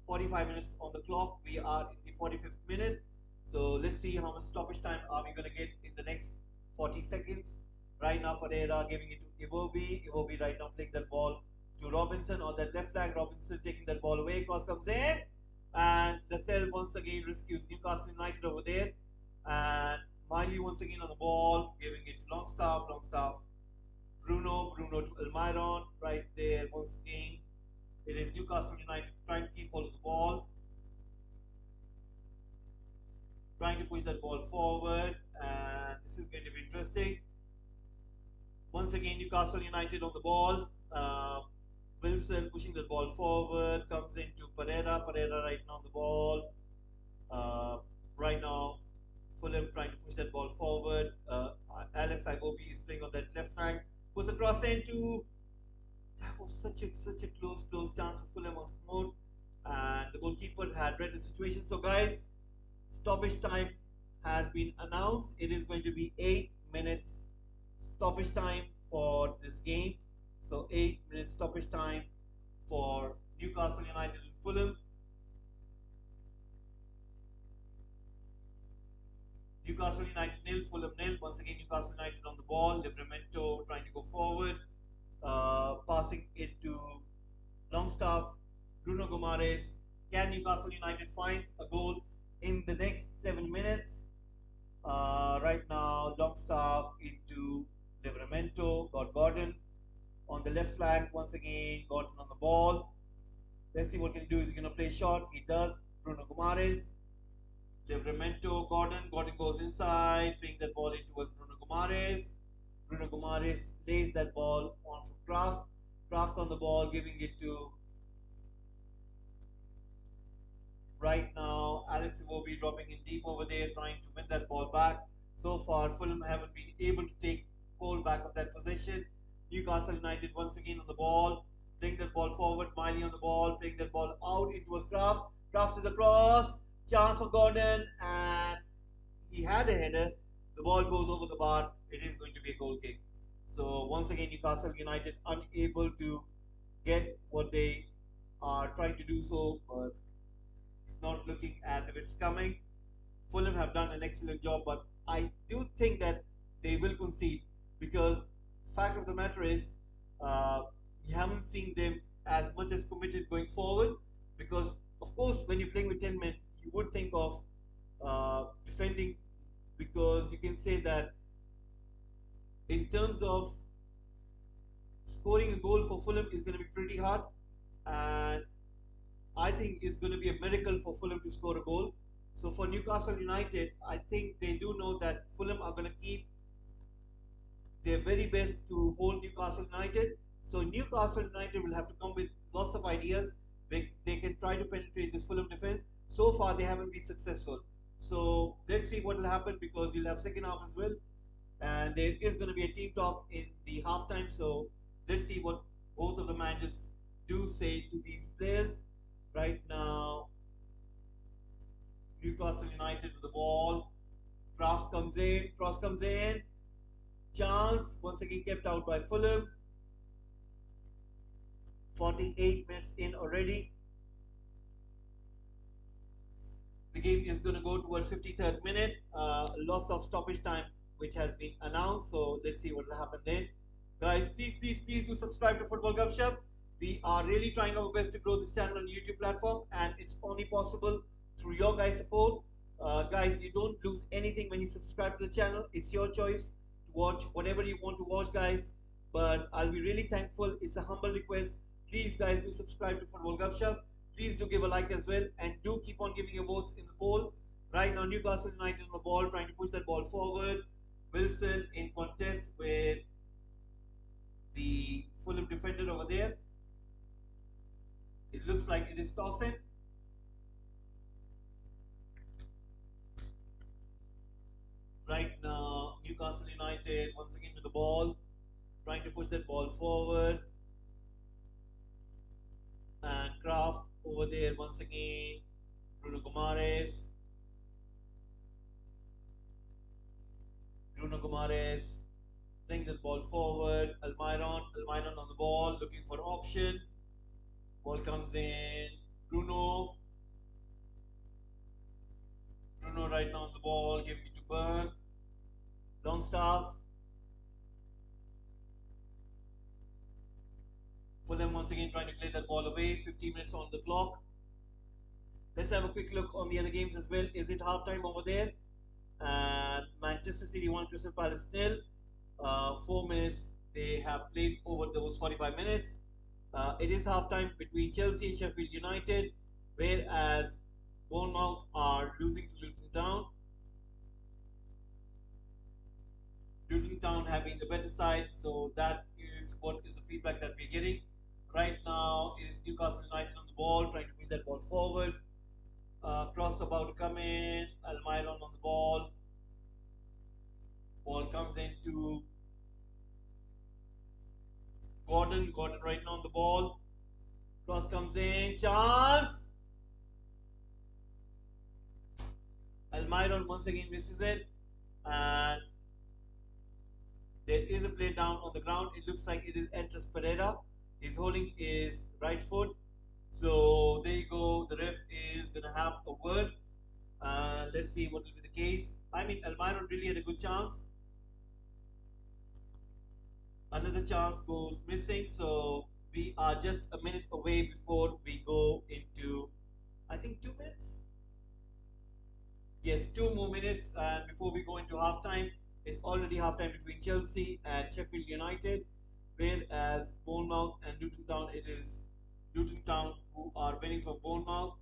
45 minutes on the clock. We are in the 45th minute. So let's see how much stoppage time are we going to get in the next 40 seconds. Right now Pereira giving it to Iwobi. Iwobi right now playing that ball to Robinson on that left flank. Robinson taking that ball away. Cross comes in. And Lascelles once again rescues Newcastle United over there. And Miley once again on the ball, giving it to Longstaff. Longstaff, Bruno to Almiron right there once again. It is Newcastle United trying to keep hold of the ball, trying to push that ball forward, and this is going to be interesting. Once again, Newcastle United on the ball. Wilson pushing the ball forward, comes into Pereira. Pereira right now on the ball. Right now, Fulham trying to push that ball forward. Alex Iwobi is playing on that left flank. Puts a cross into. That was such a close chance for Fulham once more, and the goalkeeper had read the situation. So guys, stoppage time has been announced. It is going to be 8 minutes stoppage time for this game. So 8 minutes stoppage time for Newcastle United and Fulham. Newcastle United nil, Fulham nil. Once again, Newcastle United on the ball. Livramento trying to go forward, passing it to Longstaff. Bruno Gomares. Can Newcastle United find a goal in the next 7 minutes? Right now, Longstaff into Livramento. Got Gordon on the left flank. Once again, Gordon on the ball. Let's see what he can do. Is he going to play short? He does. Bruno Gomares. Livramento, Gordon goes inside, playing that ball in towards Bruno Gomares. Bruno Gomares plays that ball on for Kraft. Kraft on the ball, giving it to right now Alex Iwobi, dropping in deep over there, trying to win that ball back. So far, Fulham haven't been able to take hold back of that possession. Newcastle United once again on the ball, playing that ball forward. Miley on the ball, playing that ball out into towards Kraft. Kraft to the cross. Chance for Gordon, and he had a header. The ball goes over the bar. It is going to be a goal kick. So once again, Newcastle United unable to get what they are trying to do so, but it's not looking as if it's coming. Fulham have done an excellent job, but I do think that they will concede because fact of the matter is we haven't seen them as much as committed going forward because of course when you're playing with 10 men you would think of defending because you can say that in terms of scoring a goal for Fulham is going to be pretty hard, and I think it's going to be a miracle for Fulham to score a goal. So for Newcastle United, I think they do know that Fulham are going to keep their very best to hold Newcastle United. So Newcastle United will have to come with lots of ideas. They can try to penetrate this Fulham defense. So far, they haven't been successful. So let's see what will happen because we'll have second half as well, and there is going to be a team talk in the halftime. So let's see what both of the managers do say to these players. Right now, Newcastle United with the ball. Cross comes in. Chance once again kept out by Fulham. 48 minutes in already. The game is going to go towards 53rd minute. Loss of stoppage time, which has been announced. So let's see what will happen then. Guys, please do subscribe to Football Gupshup. We are really trying our best to grow this channel on YouTube platform, and it's only possible through your guys' support. Guys, you don't lose anything when you subscribe to the channel. It's your choice to watch whatever you want to watch, guys. But I'll be really thankful. It's a humble request. Please, guys, do subscribe to Football Gupshup. Please do give a like as well, and do keep on giving your votes in the poll. Right now, Newcastle United on the ball, trying to push that ball forward. Wilson in contest with the Fulham defender over there. It looks like it is tossing. Right now, Newcastle United once again with the ball, trying to push that ball forward. And Kraft over there once again. Bruno Gomares. Playing the ball forward. Almiron on the ball, looking for option. Ball comes in. Bruno right now on the ball, giving it to Burn. Longstaff. Fulham once again trying to play that ball away. 15 minutes on the clock. Let's have a quick look on the other games as well. Is it halftime over there? And Manchester City 1, Crystal Palace 0. 4 minutes they have played over those 45 minutes. It is halftime between Chelsea and Sheffield United, whereas Bournemouth are losing to Luton Town. Luton Town having the better side, so that is what is the feedback that we're getting. Right now is Newcastle United on the ball, trying to push that ball forward. Cross about to come in. Almiron on the ball. Ball comes into Gordon. Gordon right now on the ball. Cross comes in. Chance. Almiron once again misses it. And there is a play down on the ground. It looks like it is Entras Pereira. He's holding his right foot. So there you go. The ref is going to have a word. Let's see what will be the case. I mean, Almiron really had a good chance. Another chance goes missing. So we are just a minute away before we go into, I think, 2 minutes. Yes, 2 more minutes. And before we go into halftime, it's already halftime between Chelsea and Sheffield United. Whereas Bournemouth and Luton Town, it is Luton Town who are winning from Bournemouth,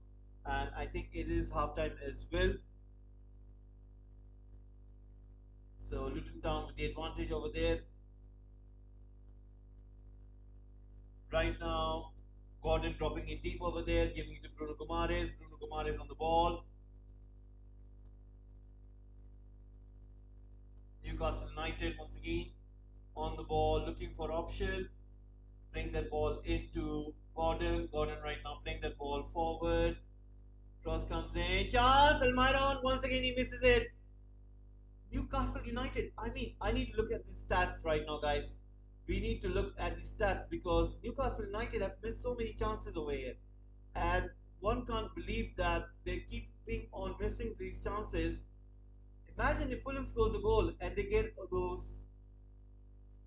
and I think it is halftime as well. So Luton Town with the advantage over there. Right now, Gordon dropping in deep over there, giving it to Bruno Gomares. Bruno Gomares on the ball. Newcastle United once again on the ball, looking for option. Playing that ball into Gordon. Gordon right now playing that ball forward. Cross comes in. Chance. Almiron. Once again, he misses it. Newcastle United. I mean, I need to look at the stats right now, guys. We need to look at the stats because Newcastle United have missed so many chances over here. And one can't believe that they keeping on missing these chances. Imagine if Fulham scores a goal and they get those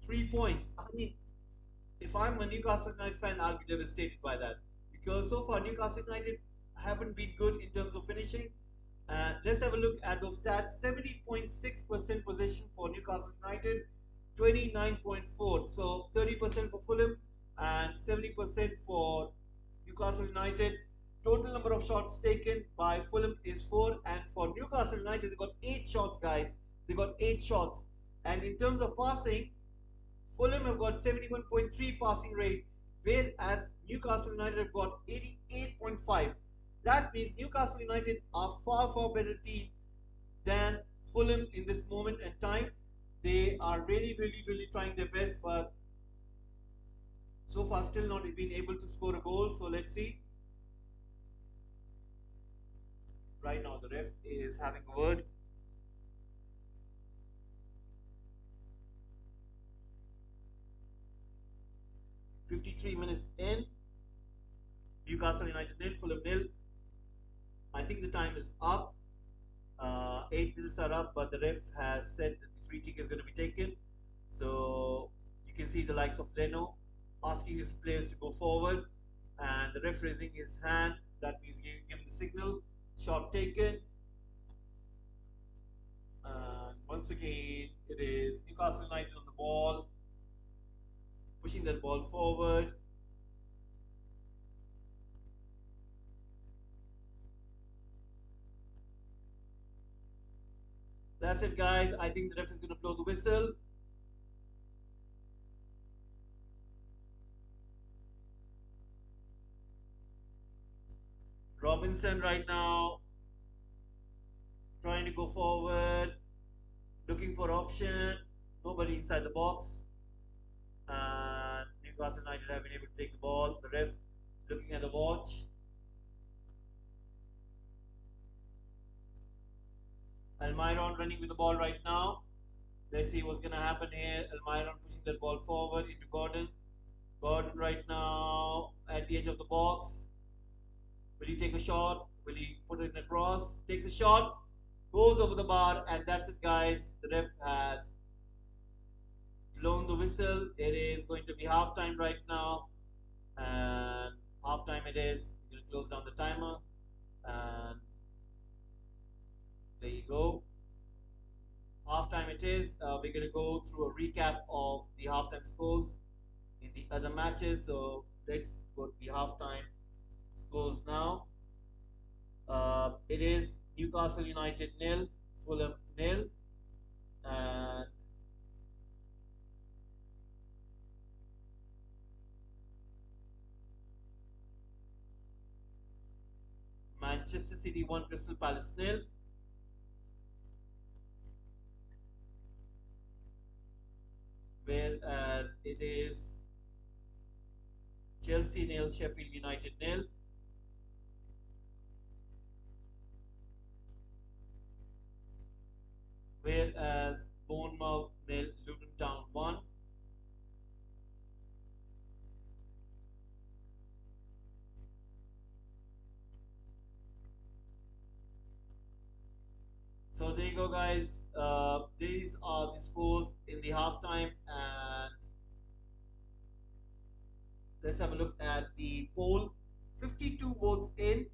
3 points. I mean, if I'm a Newcastle United fan, I'll be devastated by that. Because so far, Newcastle United haven't been good in terms of finishing. Let's have a look at those stats. 70.6% possession for Newcastle United, 29.4. So 30% for Fulham and 70% for Newcastle United. Total number of shots taken by Fulham is 4, and for Newcastle United, they got 8 shots, guys. They got 8 shots. And in terms of passing, Fulham have got 71.3 passing rate, whereas Newcastle United have got 88.5. That means Newcastle United are far better team than Fulham in this moment and time. They are really trying their best, but so far still not been able to score a goal. So let's see. Right now the ref is having a word. .53 minutes in. Newcastle United nil, Fulham nil. I think the time is up. 8 minutes are up, but the ref has said that the free kick is going to be taken. So you can see the likes of Leno asking his players to go forward, and the ref raising his hand. That means giving the signal. Shot taken. And once again, it is Newcastle United on the ball, pushing that ball forward. That's it, guys. I think the ref is going to blow the whistle. Robinson right now trying to go forward, looking for option. Nobody inside the box. And Newcastle United have been able to take the ball. The ref looking at the watch. Almiron running with the ball right now. Let's see what's going to happen here. Almiron pushing that ball forward into Gordon. Gordon right now at the edge of the box. Will he take a shot? Will he put it in a cross? Takes a shot, goes over the bar, and that's it, guys. The ref has blown the whistle. It is going to be halftime right now, and halftime it is. We're going to close down the timer, and there you go. Halftime it is. We're going to go through a recap of the halftime scores in the other matches. So let's go to the halftime scores now. It is Newcastle United nil, Fulham nil, and Manchester City 1, Crystal Palace nil. Whereas it is Chelsea nil, Sheffield United nil. Whereas Bournemouth nil, Luton Town 1. So there you go, guys. These are the scores in the halftime, and let's have a look at the poll. 52 votes in,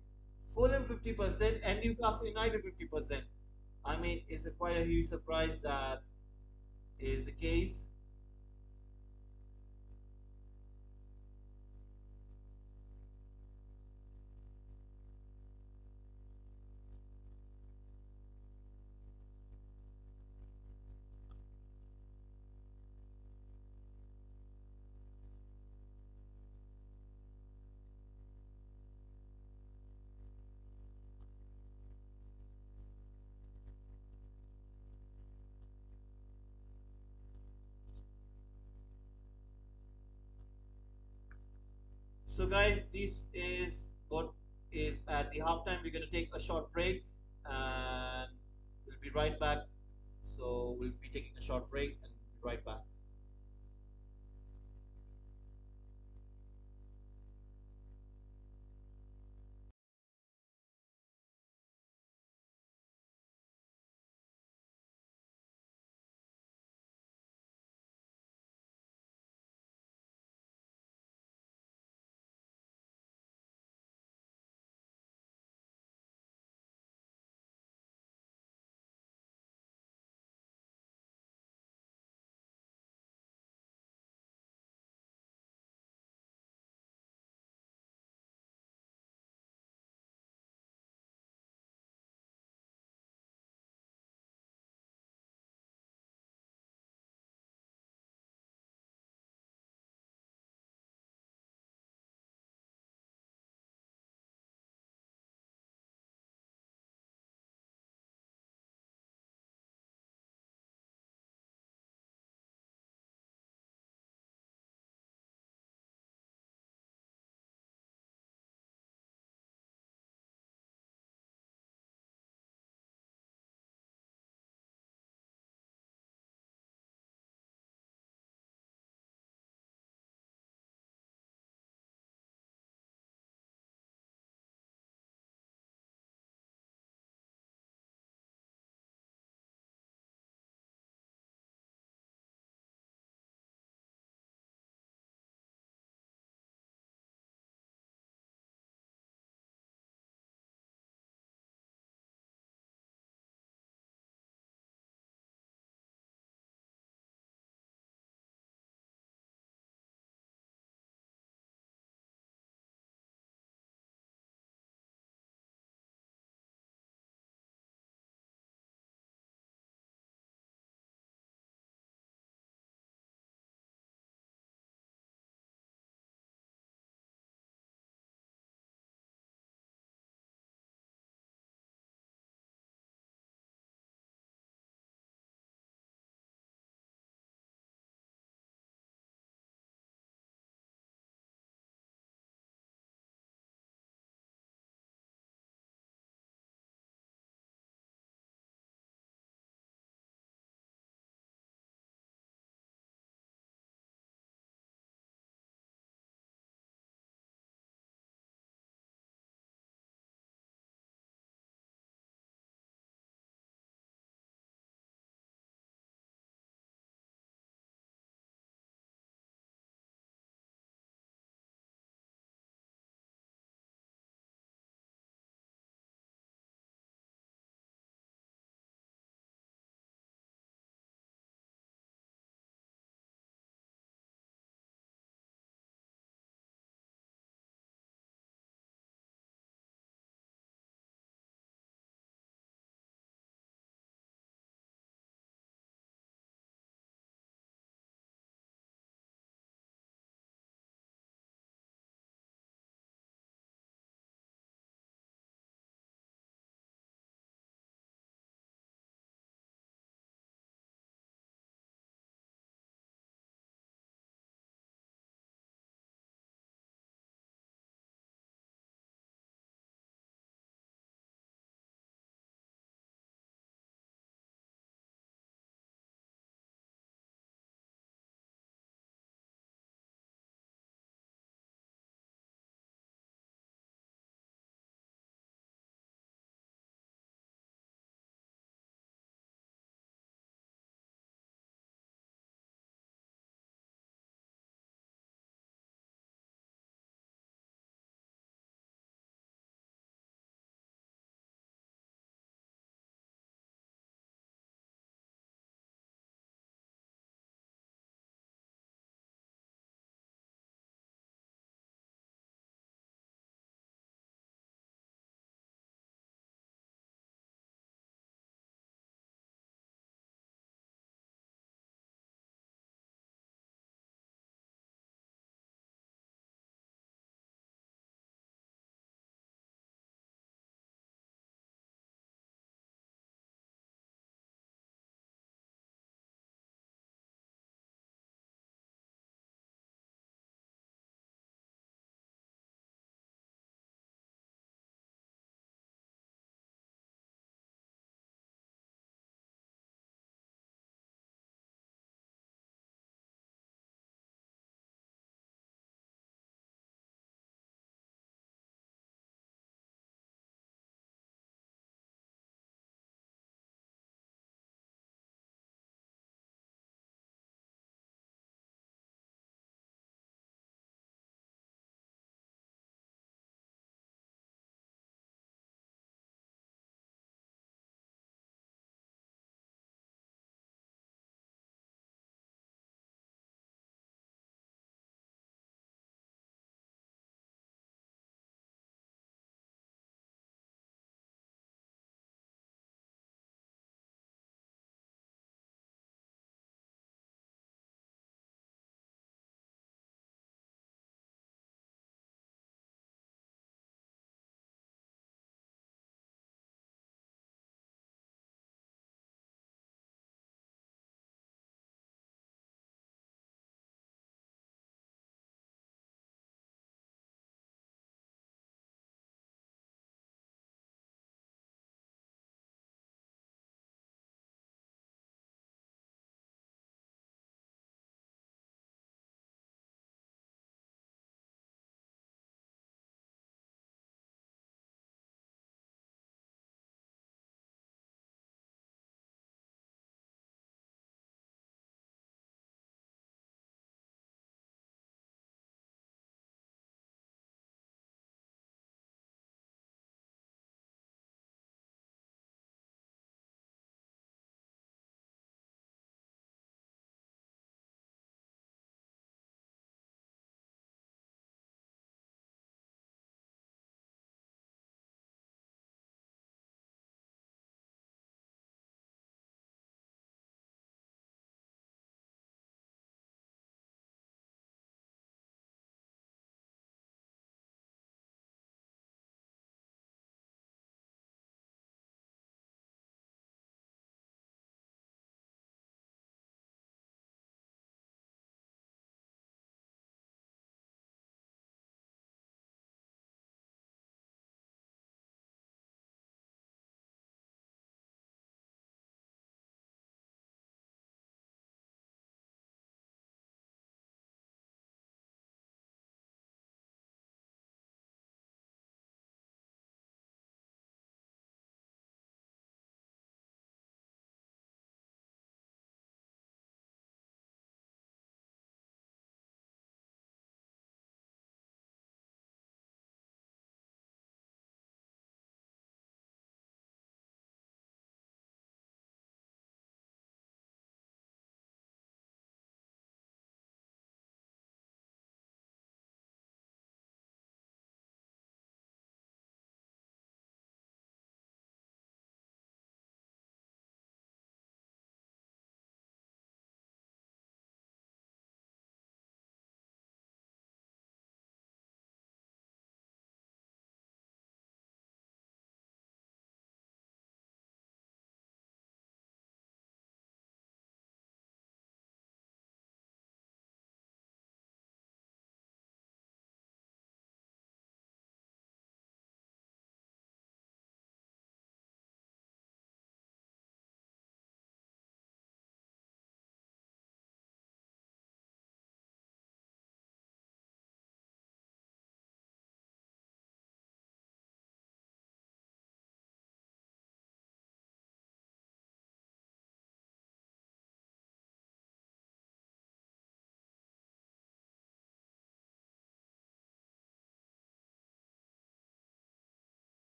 Fulham 50%, and Newcastle United 50%. I mean, it's a quite a huge surprise that is the case. So, guys, this is what is at the halftime. We're going to take a short break, and we'll be right back. So, we'll be taking a short break and be right back.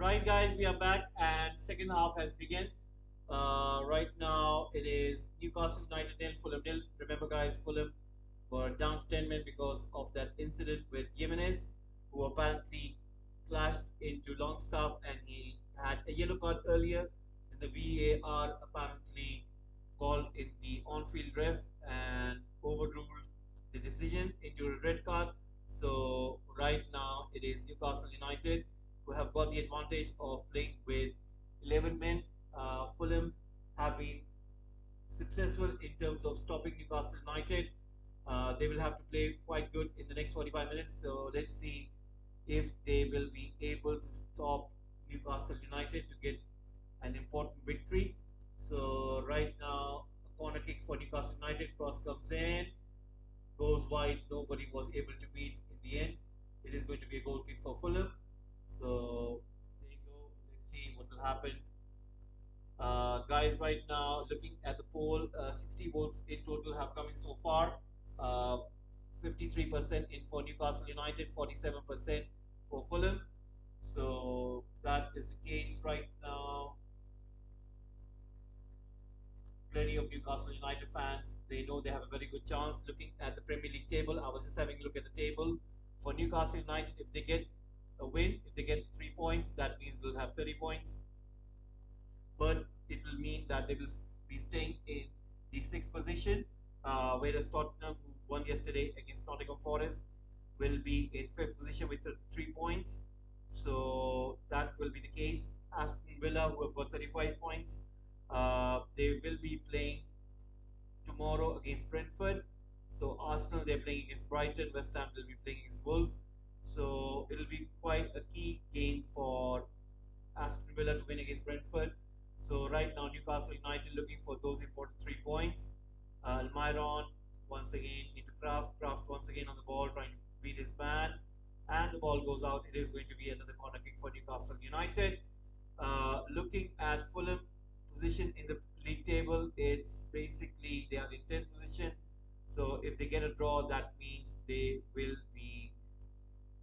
Right, guys, we are back, and second half has begun. Right now, it is Newcastle United nil, Fulham nil. Remember, guys, Fulham were down to 10 men because of that incident with Jimenez, who apparently clashed into Longstaff, and he had a yellow card earlier. Then the VAR apparently called in the on-field ref and overruled the decision into a red card. So right now, it is Newcastle United who have got the advantage of playing with 11 men. Fulham have been successful in terms of stopping Newcastle United. They will have to play quite good in the next 45 minutes. So let's see if they will be able to stop Newcastle United to get an important victory. So right now, a corner kick for Newcastle United. Cross comes in, goes wide. Nobody was able to beat in the end. It is going to be a goal kick for Fulham. So there you go. Let's see what will happen. Guys, right now looking at the poll, 60 votes in total have come in so far. Uh, 53% in for Newcastle United, 47% for Fulham. So that is the case right now. Plenty of Newcastle United fans, they know they have a very good chance. Looking at the Premier League table, I was just having a look at the table. For Newcastle United, if they get a win, if they get 3 points, that means they'll have 30 points. But it will mean that they will be staying in the sixth position, whereas Tottenham, who won yesterday against Nottingham Forest, will be in fifth position with 3 points. So that will be the case. Aston Villa, who have got 35 points, they will be playing tomorrow against Brentford. So Arsenal, they're playing against Brighton. West Ham will be playing against Wolves. So it'll be quite a key game for Aston Villa to win against Brentford. So right now, Newcastle United looking for those important 3 points. Almiron once again into Kraft. Kraft once again on the ball trying to beat his man. And the ball goes out. It is going to be another corner kick for Newcastle United. Looking at Fulham position in the league table, it's basically they are in 10th position. So if they get a draw, that means they will be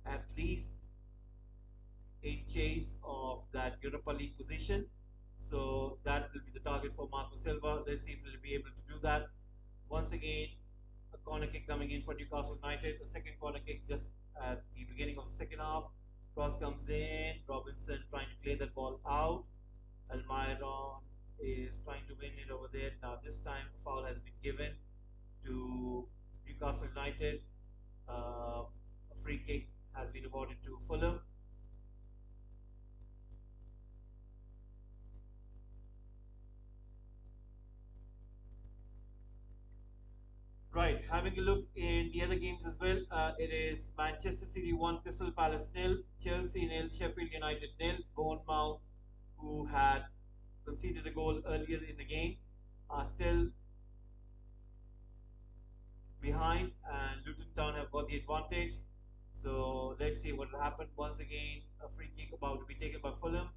at least in chase of that Europa League position. So that will be the target for Marco Silva. Let's see if he'll be able to do that. Once again, a corner kick coming in for Newcastle United. A second corner kick just at the beginning of the second half. Cross comes in. Robinson trying to play that ball out. Almiron is trying to win it over there. Now this time a foul has been given to Newcastle United. A free kick has been awarded to Fulham. Right, having a look in the other games as well. It is Manchester City 1, Crystal Palace nil, Chelsea nil, Sheffield United nil, Bournemouth, who had conceded a goal earlier in the game, are still behind, and Luton Town have got the advantage. So let's see what will happen. Once again, a free kick about to be taken by Fulham.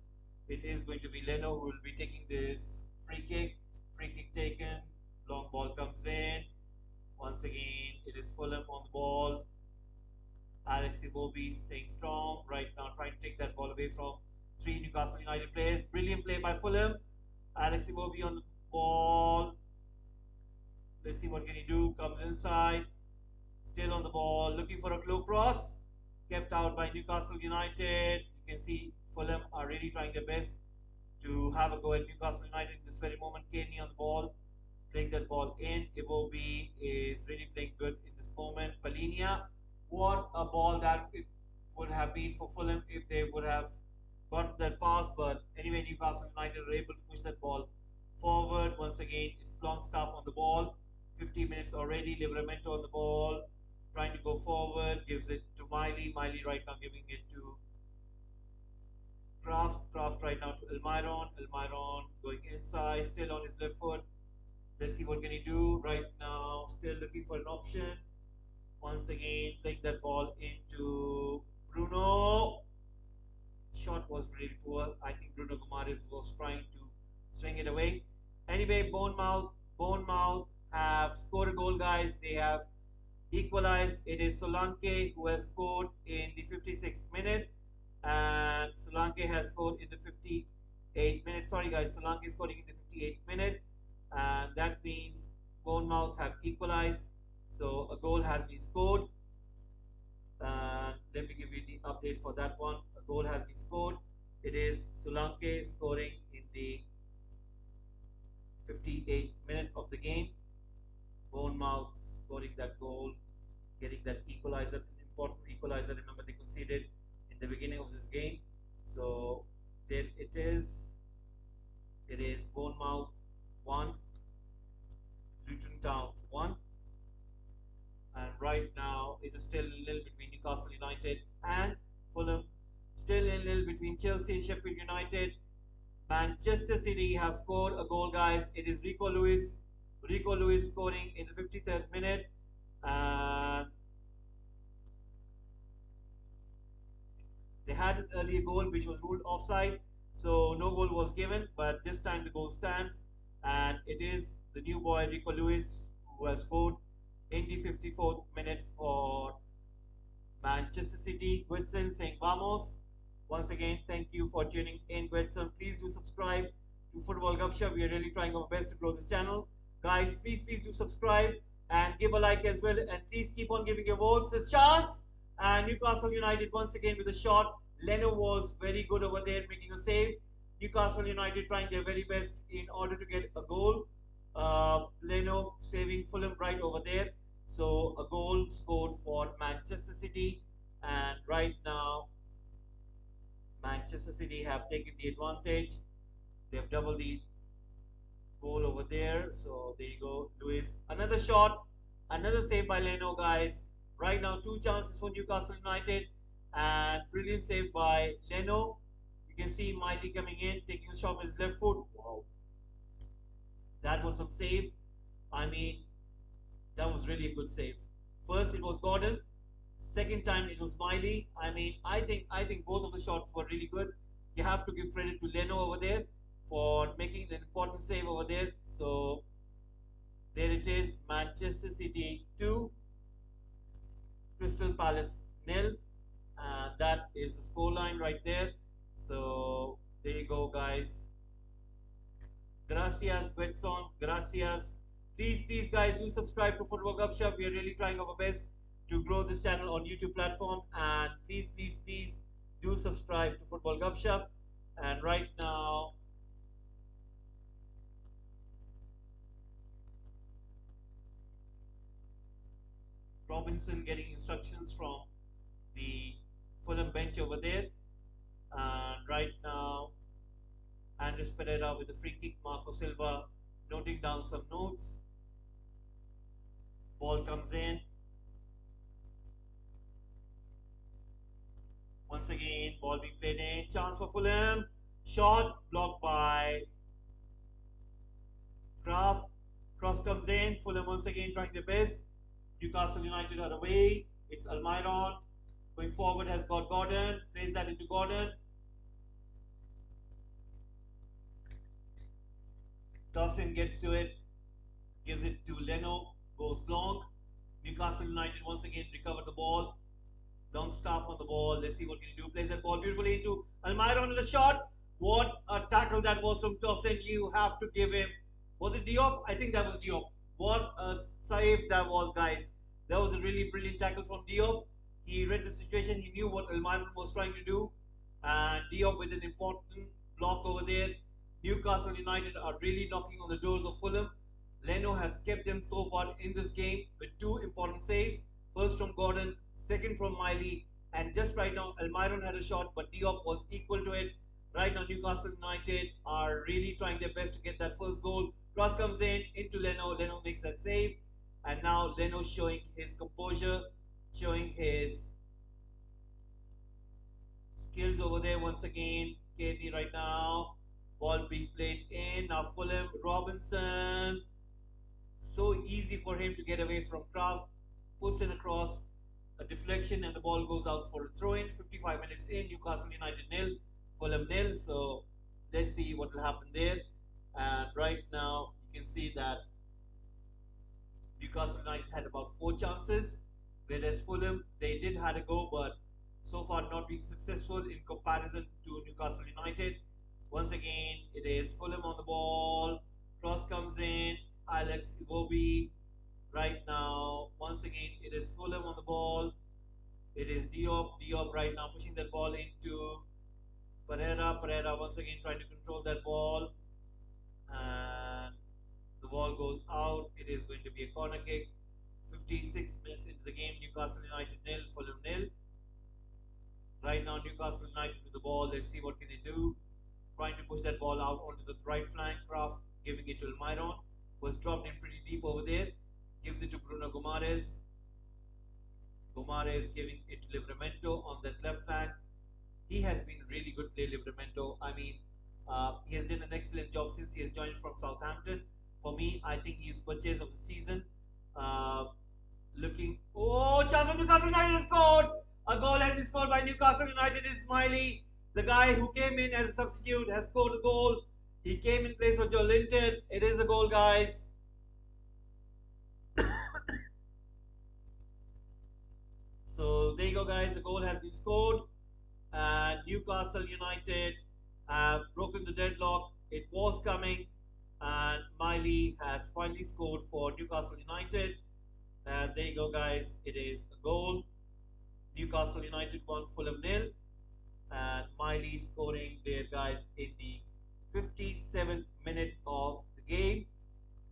It is going to be Leno who will be taking this free kick. Free kick taken. Long ball comes in. Once again, it is Fulham on the ball. Alex Iwobi staying strong right now, trying to take that ball away from three Newcastle United players. Brilliant play by Fulham. Alex Iwobi on the ball. Let's see what can he do. Comes inside. Still on the ball. Looking for a low cross. Kept out by Newcastle United. You can see Fulham are really trying their best to have a go at Newcastle United in this very moment. Kenny on the ball, playing that ball in. Iwobi is really playing good in this moment. Palinia, what a ball that it would have been for Fulham if they would have got that pass. But anyway, Newcastle United are able to push that ball forward. Once again, it's Longstaff on the ball. 50 minutes already. Livramento on the ball, trying to go forward. Gives it to Miley. Miley right now giving it to Kraft. Kraft right now to Almiron. Almiron going inside, still on his left foot. Let's see what can he do right now. Still looking for an option. Once again, playing that ball into Bruno. Shot was really poor. I think Bruno Guimaraes was trying to swing it away. Anyway, Bournemouth have scored a goal, guys. They have equalized. It is Solanke who has scored in the 56th minute. and Solanke has scored in the 58th minute. Sorry guys, Solanke is scoring in the 58th minute, and that means Bournemouth have equalized. So a goal has been scored. And let me give you the update for that one. A goal has been scored. It is Solanke scoring in the 58th minute of the game. Bournemouth scoring that goal, getting that equalizer, an important equalizer. Remember, they conceded in the beginning of this game. So there it is. It is Bournemouth 1, Luton Town 1. And right now, it is still a little between Newcastle United and Fulham. Still a little between Chelsea and Sheffield United. Manchester City have scored a goal, guys. It is Rico Lewis. Rico Lewis scoring in the 53rd minute. And they had an earlier goal which was ruled offside. So no goal was given. But this time the goal stands. And it is the new boy, Rico Lewis, who has scored in the 54th minute for Manchester City. Gwetson saying vamos. Once again, thank you for tuning in, Gwetson. Please do subscribe to Football Gupshup. We are really trying our best to grow this channel. Guys, please do subscribe and give a like as well. And please keep on giving your votes a chance. And Newcastle United once again with a shot. Leno was very good over there making a save. Newcastle United trying their very best in order to get a goal. Leno saving Fulham right over there. So a goal scored for Manchester City, and right now Manchester City have taken the advantage. They've doubled the goal over there. So there you go, Luis. Another shot, another save by Leno, guys. Right now, two chances for Newcastle United, and brilliant save by Leno. You can see Miley coming in, taking a shot with his left foot. Wow, that was some save. I mean, that was really a good save. First it was Gordon. Second time it was Miley. I think both of the shots were really good. You have to give credit to Leno over there for making an important save over there. So there it is, Manchester City 2, Crystal Palace nil, and that is the scoreline right there. So there you go, guys. Gracias, Betson. Gracias. Please, guys, do subscribe to Football Gupshup. We are really trying our best to grow this channel on YouTube platform. And please, do subscribe to Football Gupshup. And right now, Robinson getting instructions from the Fulham bench over there. And right now, Andres Pereira with the free kick. Marco Silva noting down some notes. Ball comes in. Once again, ball being played in. Chance for Fulham. Shot blocked by Kraft. Cross comes in. Fulham once again trying their best. Newcastle United are away. It's Almiron. Going forward has got Gordon. Plays that into Gordon. Dawson gets to it. Gives it to Leno. Goes long. Newcastle United once again recover the ball. Longstaff on the ball. Let's see what can he do. Plays that ball beautifully into Almiron with a shot. What a tackle that was from Dawson. You have to give him. Was it Diop? I think that was Diop. What a save that was, guys. That was a really brilliant tackle from Diop. He read the situation. He knew what Almiron was trying to do. And Diop with an important block over there. Newcastle United are really knocking on the doors of Fulham. Leno has kept them so far in this game with two important saves. First from Gordon, second from Miley, and just right now Almiron had a shot, but Diop was equal to it. Right now Newcastle United are really trying their best to get that first goal. Cross comes in into Leno. Leno makes that save, and now Leno showing his composure, showing his skills over there once again. Katie right now. Ball being played in. Now Fulham, Robinson. So easy for him to get away from Kraft. Puts in across, a deflection, and the ball goes out for a throw-in. 55 minutes in. Newcastle United nil, Fulham nil. So let's see what will happen there. And right now you can see that Newcastle United had about 4 chances, whereas Fulham, they did had a go, but so far not been successful in comparison to Newcastle United. Once again, it is Fulham on the ball. Cross comes in. Alex Iwobi right now. Once again, it is Fulham on the ball. It is Diop. Diop right now pushing that ball into Pereira. Pereira once again trying to control that ball. And the ball goes out. It is going to be a corner kick. 56 minutes into the game. Newcastle United nil, Fulham nil. Right now, Newcastle United with the ball. Let's see what can they do. Trying to push that ball out onto the right flank. Kraft giving it to Almiron. Was dropped in pretty deep over there. Gives it to Bruno Gomares. Gomares giving it to Livramento on that left flank. He has been really good play, Livramento. I mean, he has done an excellent job since he has joined from Southampton. For me, I think he is purchase of the season. Uh, Looking. Oh, chance for Newcastle United has scored. A goal has been scored by Newcastle United. Is Smiley, the guy who came in as a substitute, has scored a goal. He came in place for Joe Linton. It is a goal, guys. So there you go, guys. The goal has been scored, and Newcastle United have broken the deadlock. It was coming, and Miley has finally scored for Newcastle United. And there you go, guys. It is a goal. Newcastle United won, Fulham nil, and Miley scoring there, guys, in the 57th minute of the game.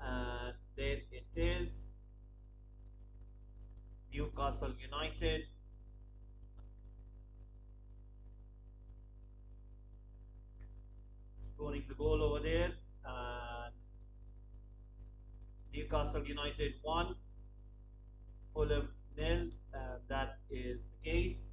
And there it is. Newcastle United scoring the goal over there. And Newcastle United won, Fulham nil, and that is the case.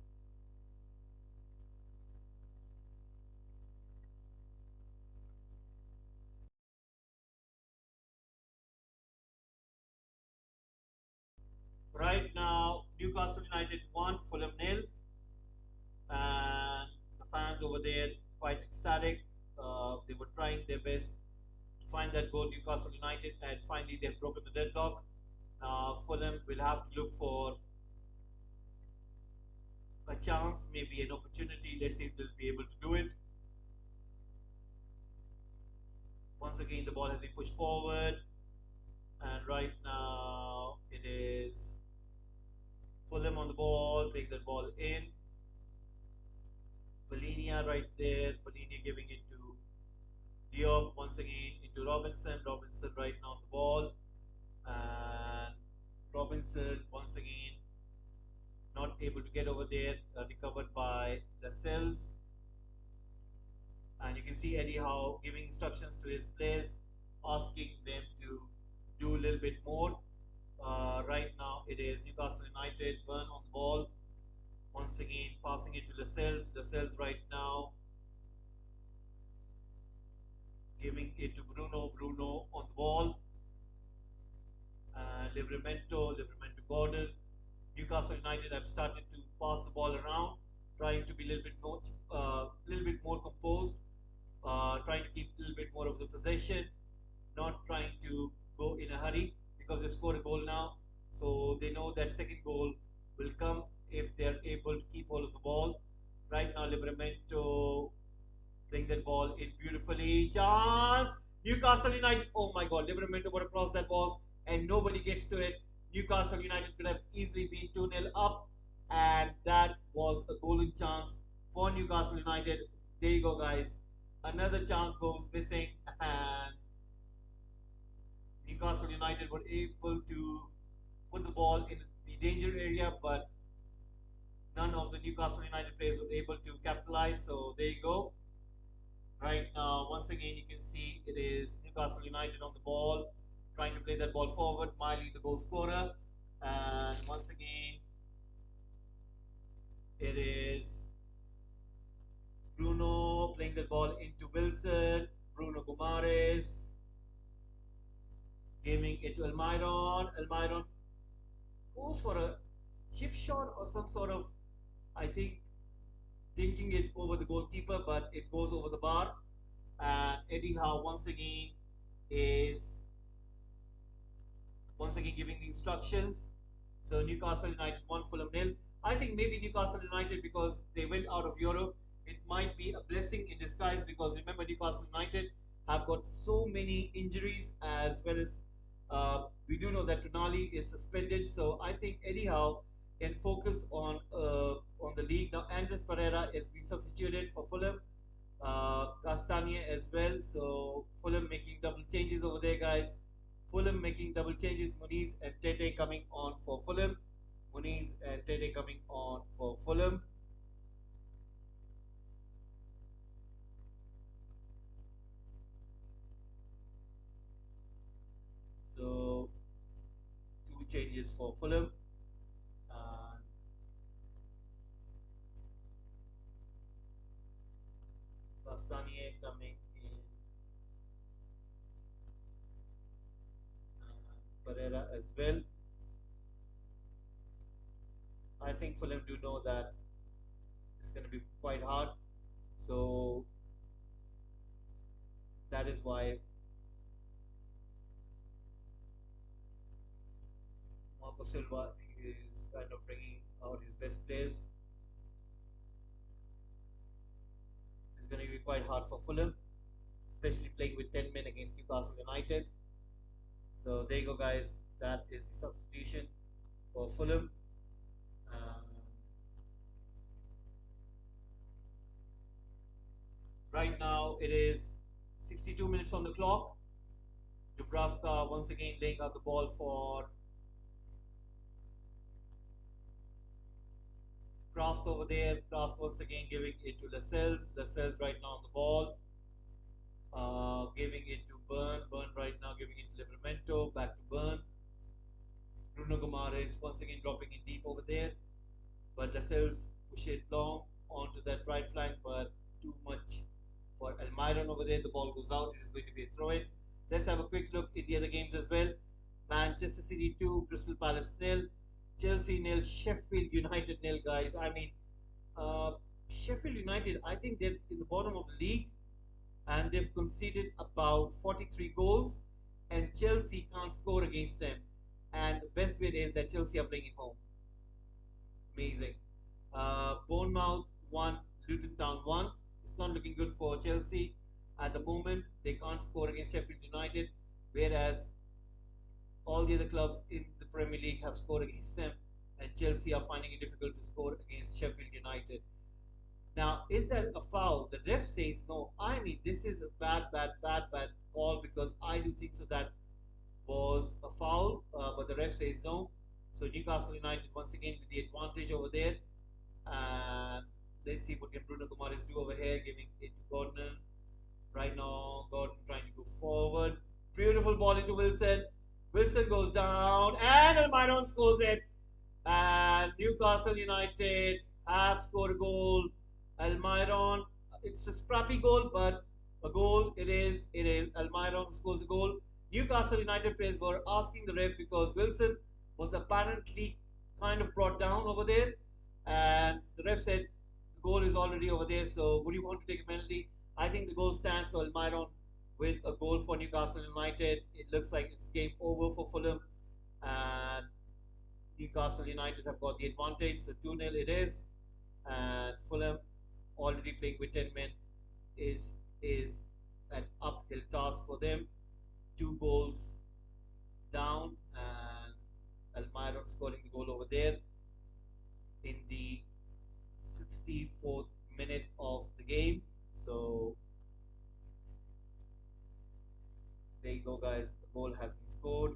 Right now, Newcastle United won, Fulham nil, and the fans over there quite ecstatic. They were trying their best to find that goal, Newcastle United, and finally they've broken the deadlock. Fulham will have to look for a chance, maybe an opportunity. Let's see if they'll be able to do it. Once again, the ball has been pushed forward, and right now it is Fulham on the ball, take that ball in. Balinia right there. Balinia giving it to Diop once again into Robinson. Robinson right now on the ball, and Robinson once again not able to get over there. Recovered by Lascelles. And you can see Eddie Howe giving instructions to his players, asking them to do a little bit more. Right now it is Newcastle United, Burn on the ball. Once again, passing it to Lascelles. Lascelles right now giving it to Bruno. Bruno on the ball. Livramento Gordon. Newcastle United have started to pass the ball around, trying to be a little bit more composed, trying to keep a little bit more of the possession, not trying to go in a hurry because they scored a goal now. So they know that second goal will come if they are able to keep hold of the ball. Right now, Livramento playing that ball in beautifully. Chance! Newcastle United. Oh my God, Livramento would have crossed that ball and nobody gets to it. Newcastle United could have easily been 2-0 up, and that was a golden chance for Newcastle United. There you go, guys. Another chance goes missing, and Newcastle United were able to put the ball in the danger area, but none of the Newcastle United players were able to capitalize. So there you go. Right now, once again, you can see it is Newcastle United on the ball, trying to play that ball forward. Miley, the goal scorer. And once again, it is Bruno playing the ball into Wilson. Bruno Gumares giving it to Almiron. Almiron goes for a chip shot or some sort of, I think, dinking it over the goalkeeper, but it goes over the bar. And Eddie Howe is once again giving the instructions. So Newcastle United 1, Fulham nil. I think maybe Newcastle United, because they went out of Europe, it might be a blessing in disguise, because remember Newcastle United have got so many injuries, as well as we do know that Tonali is suspended. So I think Eddie Howe can focus on the league now. Andres Pereira has been substituted for Fulham, Castagne as well. So Fulham making double changes over there, guys. Fulham making double changes. Muniz and Tete coming on for Fulham. Muniz and Tete coming on for Fulham. So two changes for Fulham. And Castagne coming in. And Pereira as well. I think Fulham do know that it's going to be quite hard. So that is why Marco Silva is kind of bringing out his best players. It's going to be quite hard for Fulham, especially playing with 10 men against Newcastle United. So there you go, guys. That is the substitution for Fulham. Right now it is 62 minutes on the clock. Dubravka once again laying out the ball for Kraft over there. Kraft once again giving it to Lascelles. Lascelles right now on the ball. Giving it to Byrne. Byrne right now giving it to Livramento. Back to Byrne. Bruno Gomares once again dropping in deep over there. But Lascelles push it long onto that right flank, but too much for Almiron over there. The ball goes out. It is going to be a throw in. Let's have a quick look in the other games as well. Manchester City 2, Crystal Palace nil, Chelsea nil, Sheffield United nil, guys. I mean, uh, Sheffield United, I think they're in the bottom of the league, and they've conceded about 43 goals, and Chelsea can't score against them. And the best bit is that Chelsea are playing at home. Amazing. Bournemouth 1, Luton Town 1. It's not looking good for Chelsea at the moment. They can't score against Sheffield United, whereas all the other clubs in the Premier League have scored against them, and Chelsea are finding it difficult to score against Sheffield United. Now, is that a foul? The ref says no. I mean, this is a bad call, because I do think so that was a foul, but the ref says no. So Newcastle United once again with the advantage over there. And let's see what can Bruno Guimaraes do over here, giving it to Gordon. Right now, Gordon trying to go forward. Beautiful ball into Wilson. Wilson goes down, and Almiron scores it. And Newcastle United have scored a goal. Almiron, it's a scrappy goal, but a goal it is. It is. Almiron scores a goal. Newcastle United players were asking the ref, because Wilson was apparently kind of brought down over there, and the ref said the goal is already over there. So would you want to take a penalty? I think the goal stands. So Almiron with a goal for Newcastle United. It looks like it's game over for Fulham, and Newcastle United have got the advantage. So 2-0 it is, and Fulham already playing with 10 men is an uphill task for them. 2 goals down, and Almiron scoring the goal over there in the 64th minute of the game. So there you go, guys. The goal has been scored.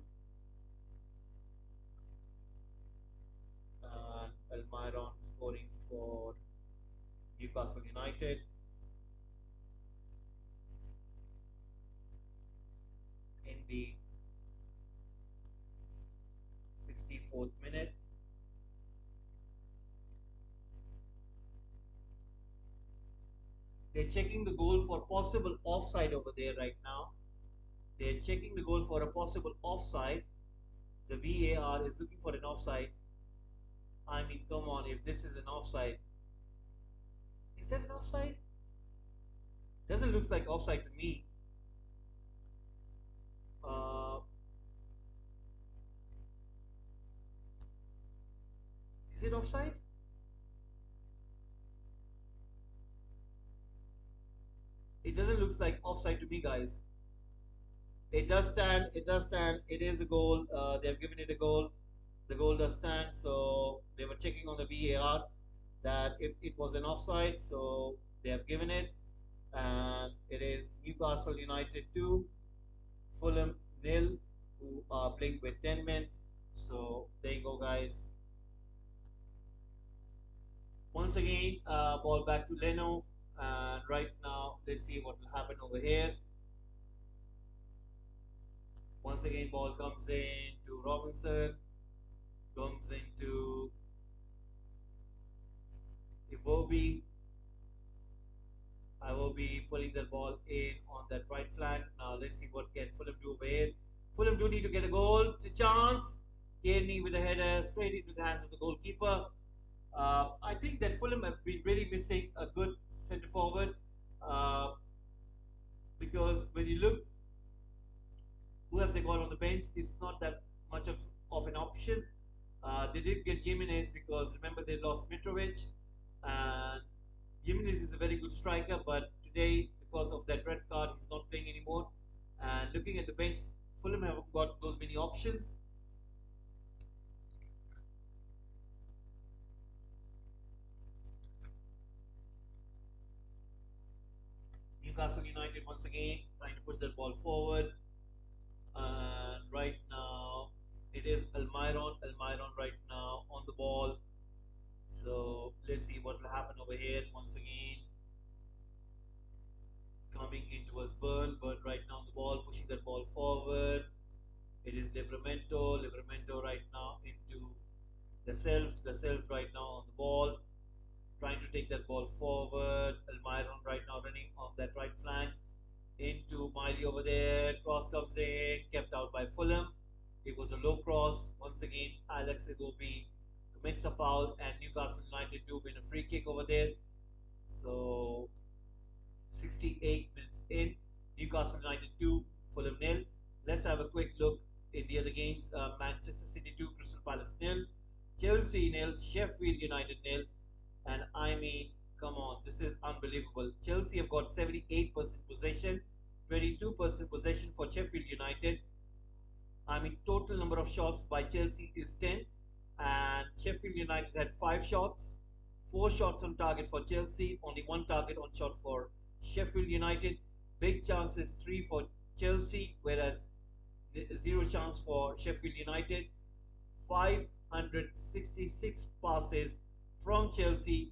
Almiron scoring for Newcastle United. In the 64th minute. They're checking the goal for possible offside over there right now. They're checking the goal for a possible offside. The VAR is looking for an offside. I mean, come on, if this is an offside. Is that an offside? Doesn't look like offside to me. Is it offside? It doesn't look like offside to me, guys. It does stand. It does stand. It is a goal. They have given it a goal. The goal does stand. So they were checking on the VAR that if it was an offside, so they have given it, and it is Newcastle United 2, Fulham nil, who are playing with 10 men. So there you go, guys. Once again, ball back to Leno, and right now let's see what will happen over here. Once again, ball comes in to Robinson, comes into Iwobi. I will be putting the ball in on that right flank. Now let's see what can Fulham do over here. Fulham do need to get a goal. It's a chance. Kearney with the header straight into the hands of the goalkeeper. I think that Fulham have been really missing a good centre forward uh, because when you look who have they got on the bench, it's not that much of an option. They did get Jimenez because remember they lost Mitrovic, and Jimenez is a very good striker, but today because of that red card, he's not playing anymore. And looking at the bench, Fulham haven't got those many options. Newcastle United once again trying to push that ball forward, and right now it is Almiron. Almiron right now on the ball. So let's see what will happen over here once again. Coming in towards Burn, but right now on the ball, pushing that ball forward. It is Livramento. Livramento right now into the cells. The cells right now on the ball, trying to take that ball forward. Almiron right now running on that right flank into Miley over there. Cross comes in, kept out by Fulham. It was a low cross. Once again, Alex Iwobi commits a foul, and Newcastle United do win a free kick over there. So 68 minutes in, Newcastle United 2, Fulham nil. Let's have a quick look in the other games. Manchester City 2, Crystal Palace nil, Chelsea nil, Sheffield United nil. And I mean, come on, this is unbelievable. Chelsea have got 78% possession, 22% possession for Sheffield United. I mean, total number of shots by Chelsea is 10, and Sheffield United had 5 shots, 4 shots on target for Chelsea, only 1 target on shot for Sheffield United. Big chances 3 for Chelsea, whereas 0 chance for Sheffield United. 566 passes from Chelsea,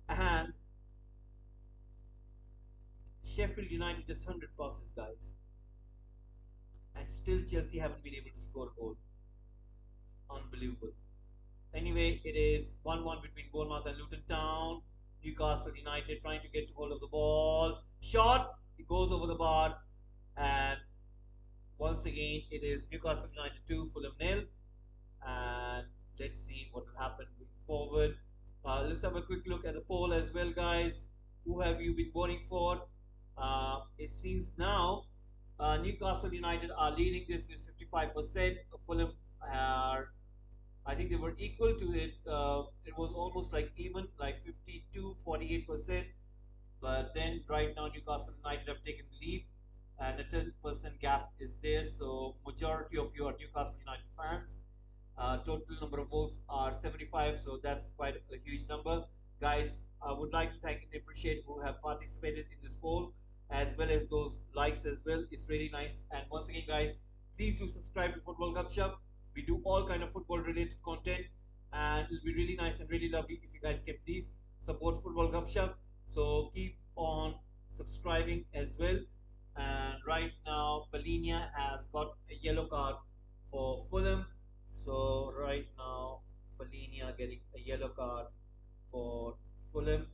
and Sheffield United just 100 passes, guys. And still Chelsea haven't been able to score a goal. Unbelievable. Anyway, it is 1-1 between Bournemouth and Luton Town. Newcastle United trying to get hold of the ball. Shot, it goes over the bar, and once again it is Newcastle United 2, Fulham nil. And let's see what will happen moving forward. Let's have a quick look at the poll as well, guys. Who have you been voting for? It seems now Newcastle United are leading this with 55%. Fulham are, I think they were equal to it. It was almost like even, like 52, 48%. But then right now Newcastle United have taken the lead, and a 10% gap is there. So majority of you are Newcastle United fans. Total number of votes are 75, so that's quite a huge number. Guys, I would like to thank and appreciate who have participated in this poll, as well as those likes as well. It's really nice. And once again, guys, please do subscribe to Football Gupshup. We do all kind of football related content, and it'll be really nice and really lovely if you guys can please support Football Gupshup. So keep on subscribing as well. And right now, Balinia has got a yellow card for Fulham. So right now, Balinia getting a yellow card for Fulham.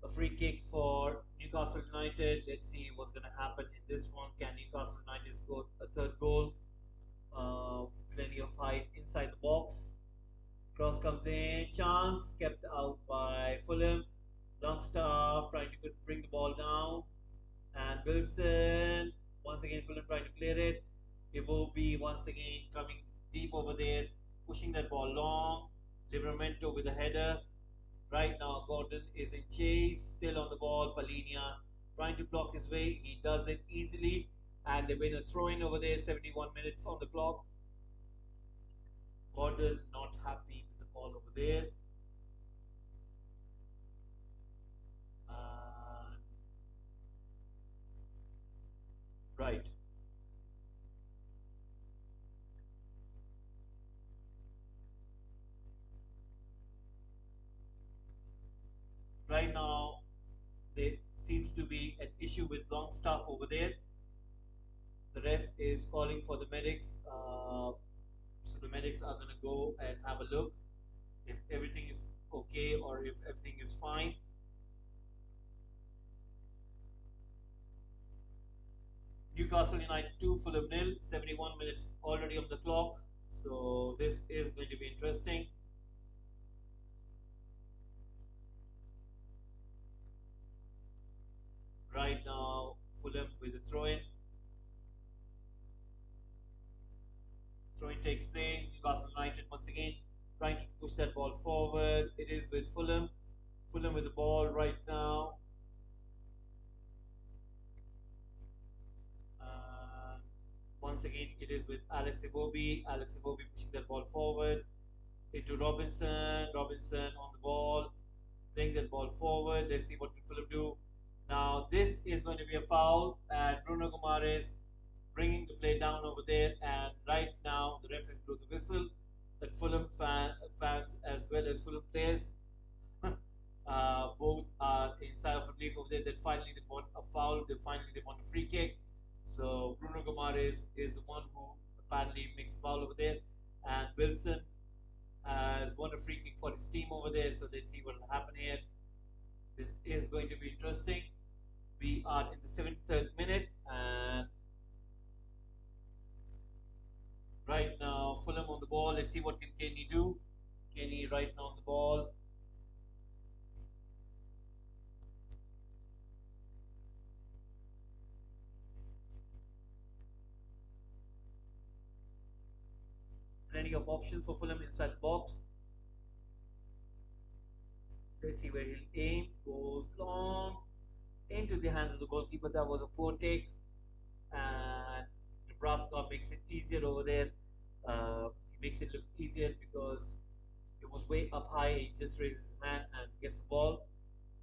A free kick for Newcastle United. Let's see what's going to happen in this one. Can Newcastle United score a third goal? Plenty of height inside the box. Cross comes in. Chance kept out by Fulham. Longstaff trying to bring the ball down. And Wilson, once again, Fulham trying to clear it. Iwobi once again coming deep over there, pushing that ball long. Livramento with a header. Right now, Gordon is in chase, still on the ball. Palinia trying to block his way. He does it easily, and they win a throw in over there. 71 minutes on the clock. Gordon not happy with the ball over there. Uh, right. Right now, there seems to be an issue with Longstaff over there. The ref is calling for the medics. So the medics are going to go and have a look if everything is okay or if everything is fine. Newcastle United 2, Fulham nil. 71 minutes already on the clock. So this is going to be interesting. Right now, Fulham with a throw in. Throw in takes place. Newcastle United once again trying to push that ball forward. It is with Fulham. Fulham with the ball right now. Uh, Once again, it is with Alex Iwobi. Alex Iwobi pushing that ball forward into Robinson. Robinson on the ball, playing that ball forward. Let's see what can Fulham do. Now, this is going to be a foul, and Bruno Gomares bringing the play down over there. And right now, the ref has blew the whistle. That fans as well as Fulham players both are in sigh of relief over there. That finally they want a foul. They want a free kick. So Bruno Gomares is the one who apparently makes a foul over there, and Wilson has won a free kick for his team over there. So let's see what will happen here. This is going to be interesting. We are in the 73rd minute, and right now Fulham on the ball. Let's see what can Kenny do. Kenny right now on the ball. Plenty of options for Fulham inside the box. Let's see where he'll aim. Goes long into the hands of the goalkeeper. That was a poor take, and Dubravka makes it easier over there. He makes it look easier because it was way up high. He just raises his hand and gets the ball.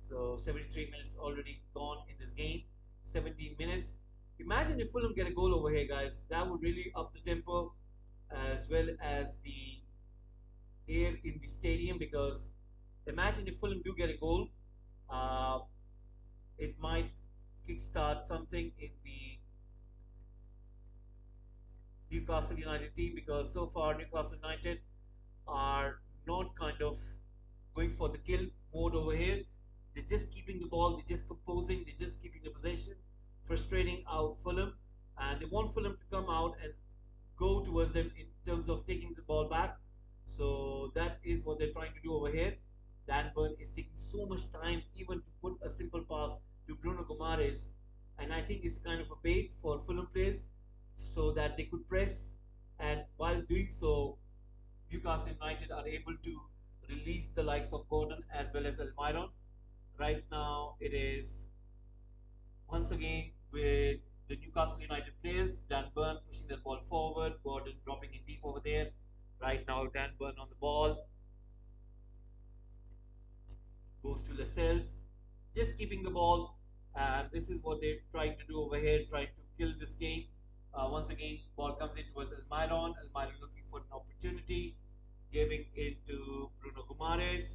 So 73 minutes already gone in this game. 17 minutes. Imagine if Fulham get a goal over here, guys. That would really up the tempo as well as the air in the stadium, because imagine if Fulham do get a goal, uh, it might kickstart something in the Newcastle United team, because so far Newcastle United are not kind of going for the kill mode over here. They're just keeping the ball, they're just composing, they're just keeping the possession, frustrating out Fulham, and they want Fulham to come out and go towards them in terms of taking the ball back. So that is what they're trying to do over here. Dan Burn is taking so much time even to put a simple pass to Bruno Gomares, and I think it's kind of a bait for Fulham players so that they could press, and while doing so, Newcastle United are able to release the likes of Gordon as well as Almiron. Right now, it is once again with the Newcastle United players. Dan Burn pushing the ball forward, Gordon dropping in deep over there. Right now, Dan Burn on the ball, goes to Lascelles, just keeping the ball. And this is what they're trying to do over here, trying to kill this game. Once again, ball comes in towards Almiron. Almiron looking for an opportunity, giving it to Bruno Gumares.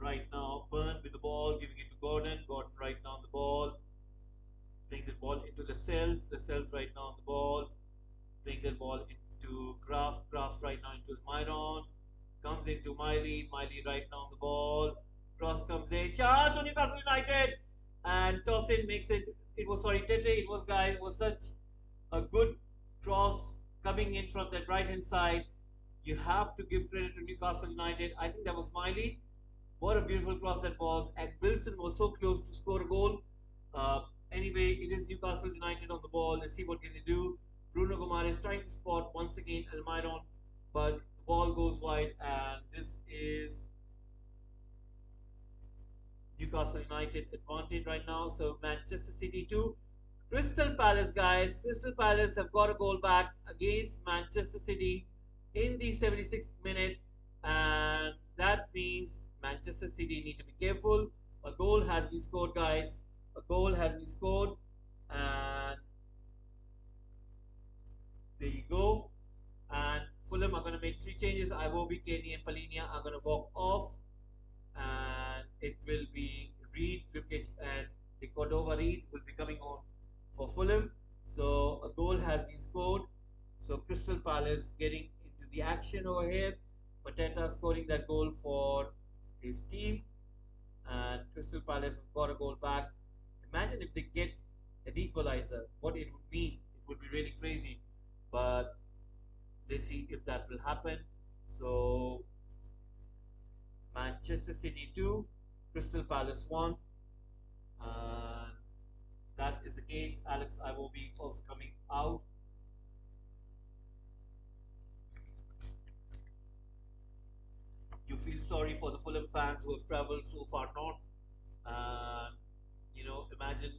Right now, Burn with the ball, giving it to Gordon. Gordon right now on the ball, playing the ball into Lascelles. Lascelles right now on the ball, playing the ball into Kraft. Kraft right now into Myron. Comes into Miley. Miley right now on the ball. Cross comes in. Chance to Newcastle United. And Tossin makes it. It was, sorry, Tete. It was, guys. It was such a good cross coming in from that right hand side. You have to give credit to Newcastle United. I think that was Miley. What a beautiful cross that was. And Wilson was so close to score a goal. Uh, anyway, it is Newcastle United on the ball. Let's see what can they do. Bruno Gomares trying to spot once again Almiron, but the ball goes wide, and this is Newcastle United advantage right now. So Manchester City 2. Crystal Palace, guys. Crystal Palace have got a goal back against Manchester City in the 76th minute, and that means Manchester City need to be careful. A goal has been scored, guys. A goal has been scored, and there you go. And Fulham are going to make three changes. Iwobi, Kenny, and Palinia are going to walk off, and it will be Reed, Lukic, and the Cordova Reed will be coming on for Fulham. So a goal has been scored. So Crystal Palace getting into the action over here. Pateta scoring that goal for his team, and Crystal Palace have got a goal back. Imagine if they get an equalizer, what it would mean. It would be really crazy. But let's see if that will happen. So Manchester City 2, Crystal Palace 1. And that is the case. Alex Iwobi also coming out. You feel sorry for the Fulham fans who have traveled so far north. And, imagine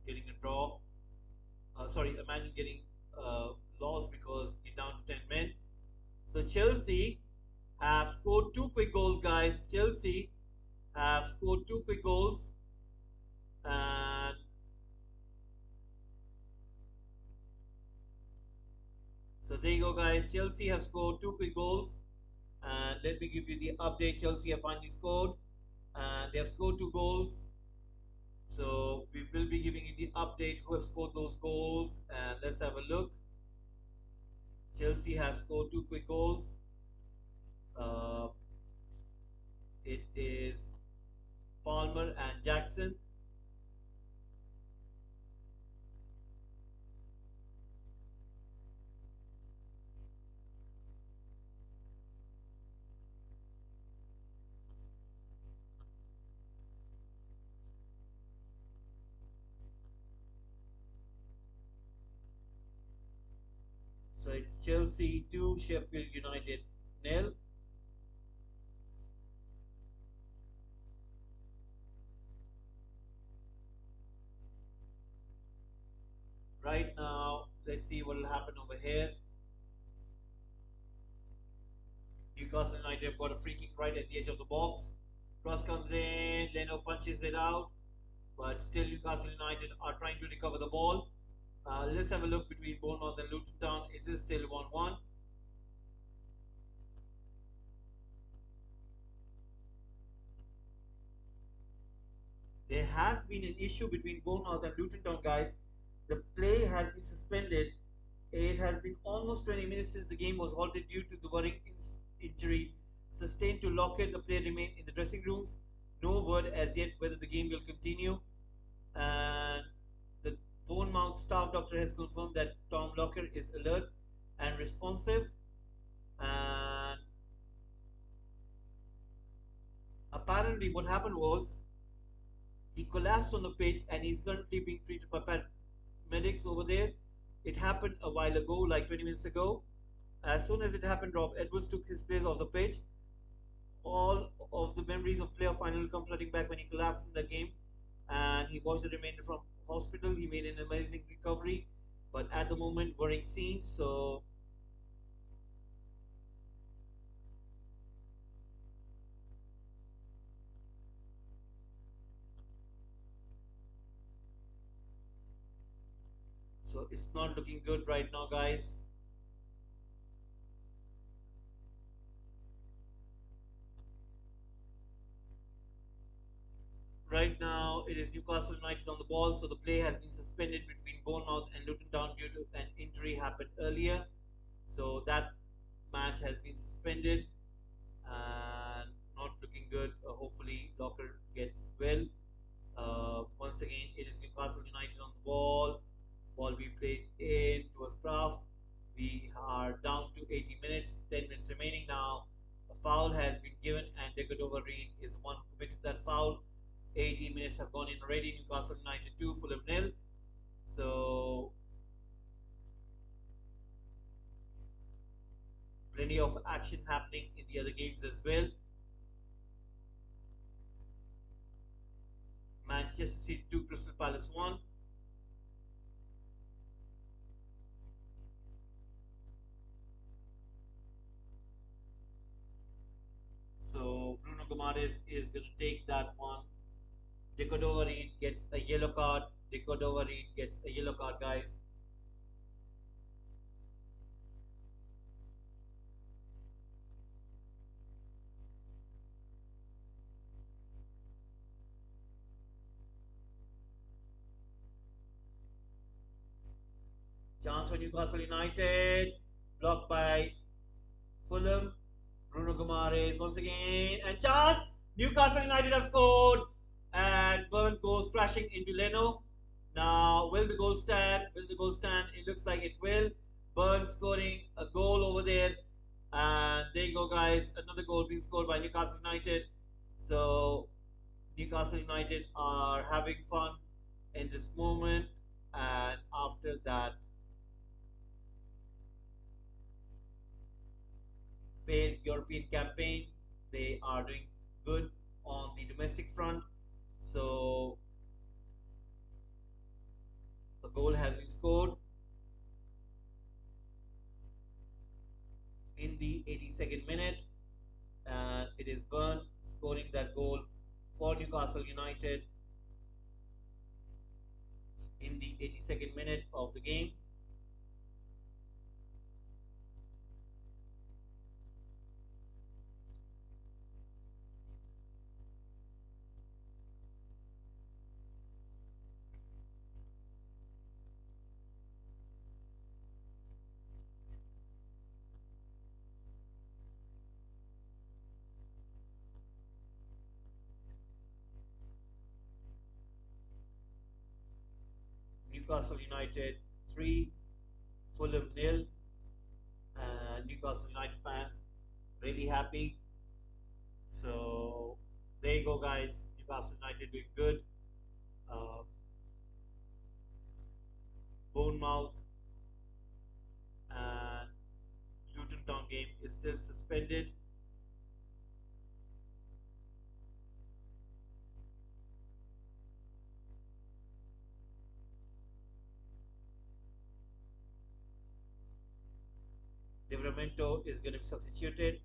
getting a draw. Sorry, imagine getting lost because you're down to 10 men. So Chelsea have scored two quick goals, guys. Chelsea have scored two quick goals. And so there you go, guys. Chelsea have scored two quick goals. And let me give you the update. Chelsea have finally scored. And they have scored two goals. So we will be giving you the update who have scored those goals. And let's have a look. Chelsea have scored two quick goals. Uh, it is Palmer and Jackson. So it's Chelsea 2, Sheffield United nil. Right now, let's see what will happen over here. Newcastle United have got a free kick right at the edge of the box. Cross comes in, Leno punches it out, but still Newcastle United are trying to recover the ball. Let's have a look between Bournemouth and Luton Town. It is still 1-1. There has been an issue between Bournemouth and Luton Town, guys. The play has been suspended. It has been almost 20 minutes since the game was halted due to the worrying injury sustained to Lockett. The player remained in the dressing rooms. No word as yet whether the game will continue. And the Bournemouth staff doctor has confirmed that Tom Locker is alert and responsive. And apparently, what happened was he collapsed on the pitch and he's currently being treated by paramedics over there. It happened a while ago, like 20 minutes ago. As soon as it happened, Rob Edwards took his place off the pitch. All of the memories of playoff final come flooding back when he collapsed in the game, and he watched the remainder from hospital. He made an amazing recovery, but at the moment, worrying scenes. So it's not looking good right now, guys. Right now, it is Newcastle United on the ball, so the play has been suspended between Bournemouth and Luton Town due to an injury happened earlier. So that match has been suspended and not looking good. Hopefully, Locker gets well. Once again, it is Newcastle United on the ball. Ball being played in towards Kraft. We are down to 80 minutes, 10 minutes remaining now. A foul has been given, and Degadova Reed is the one who committed that foul. 18 minutes have gone in already. Newcastle United 2, Fulham nil. So plenty of action happening in the other games as well. Manchester City 2, Crystal Palace 1. So Bruno Gomares is going to take that one. Decordova Reed gets a yellow card. Decordova Reed gets a yellow card, guys. Chance for Newcastle United. Blocked by Fulham. Bruno Gomares once again. And chance! Newcastle United have scored. And Burn goes crashing into Leno. Now, will the goal stand? Will the goal stand? It looks like it will. Burn scoring a goal over there. And there you go, guys. Another goal being scored by Newcastle United. So, Newcastle United are having fun in this moment. And after that failed European campaign, they are doing good on the domestic front. So, a goal has been scored in the 82nd minute, and it is Burn scoring that goal for Newcastle United in the 82nd minute of the game. Newcastle United 3, Fulham nil, and Newcastle United fans really happy. So there you go, guys. Newcastle United doing good. Uh, Bournemouth and Luton Town game is still suspended. Livramento is going to be substituted.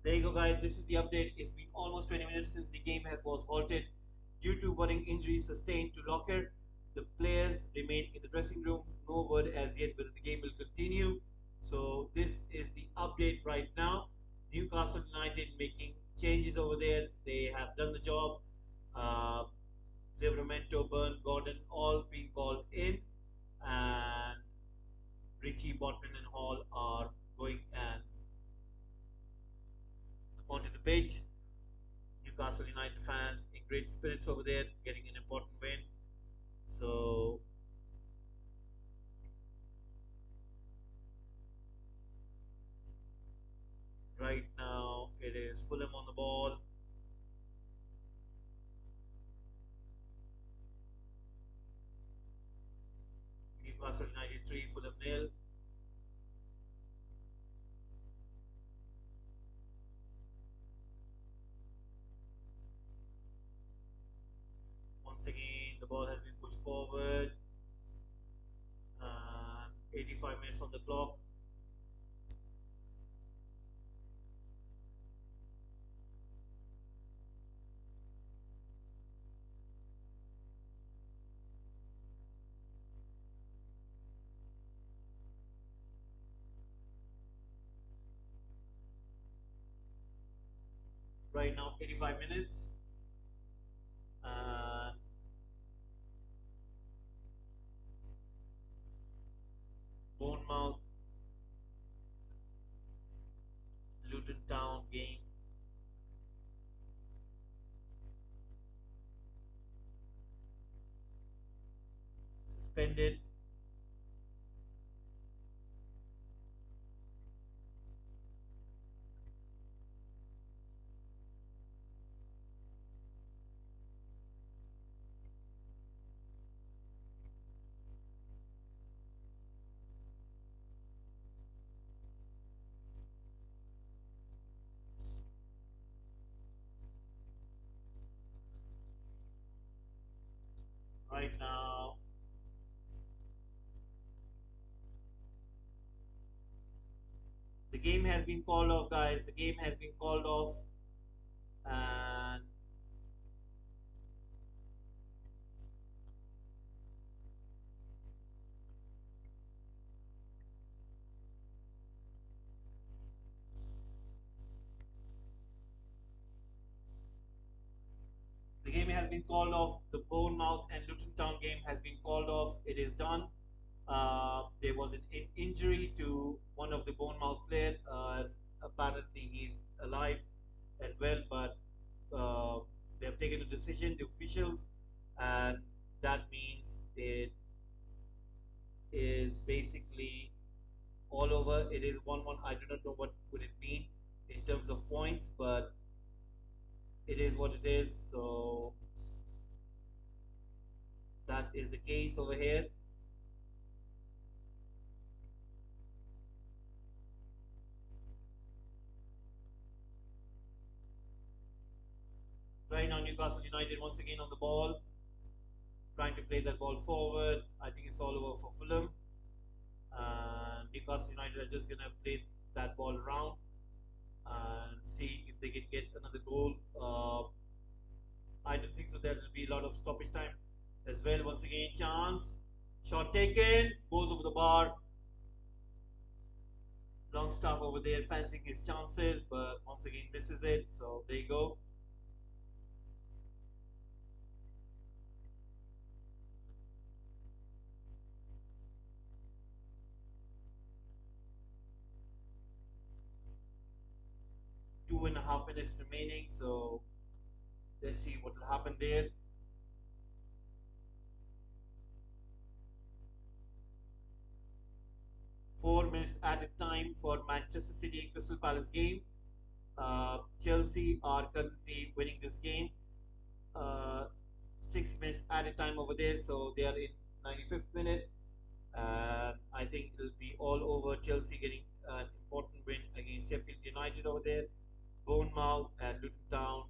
There you go, guys. This is the update. It's been almost 20 minutes since the game was halted due to burning injuries sustained to Locker. The players remain in the dressing rooms. No word as yet whether the game will continue. So this is the update right now. Newcastle United making changes over there. They have done the job. Uh, Livramento, Burn, Gordon, all being called in, and Richie, Botman, and Hall are going and onto the pitch. Newcastle United fans in great spirits over there, getting an important win. So right now it is Fulham on the ball. Newcastle United 3, Fulham nil. Once again, the ball has been pushed forward. 85 minutes on the clock. Right now, 85 minutes. And Bournemouth, Luton Town game. suspended. Right now, the game has been called off, guys. The game has been called off, and the game has been called off. The Bournemouth and Luton Town game has been called off. It is done. There was an injury to one of the Bournemouth players. Apparently, he's alive and well, but they have taken a decision, the officials, and that means it is basically all over. It is 1-1. I do not know what would it mean in terms of points, but it is what it is. So that is the case over here. Right now, Newcastle United once again on the ball, trying to play that ball forward. I think it's all over for Fulham. Newcastle United are just gonna play that ball around and see if they can get another goal. I don't think so. There will be a lot of stoppage time as well. Once again, chance, shot taken, goes over the bar. Longstaff over there fancying his chances, but once again misses it. So there you go. Two and a half minutes remaining. So let's see what will happen there. 4 minutes added time for Manchester City and Crystal Palace game. Chelsea are currently winning this game. 6 minutes added time over there, so they are in 95th minute. And I think it'll be all over. Chelsea getting an important win against Sheffield United over there. Bournemouth and Luton Town.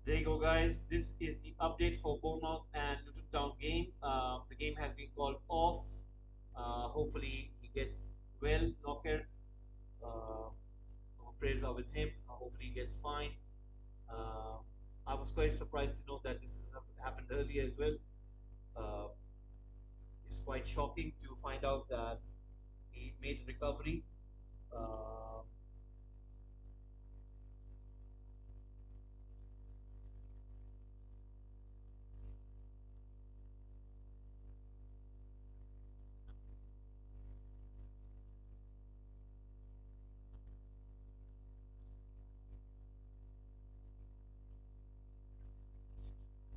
There you go, guys. This is the update for Bournemouth and Luton Town game. The game has been called off. Hopefully, he gets well, Knocker. Our prayers are with him. Hopefully, he gets fine. Uh, I was quite surprised to know that this has happened earlier as well. Uh, it's quite shocking to find out that he made a recovery. Uh,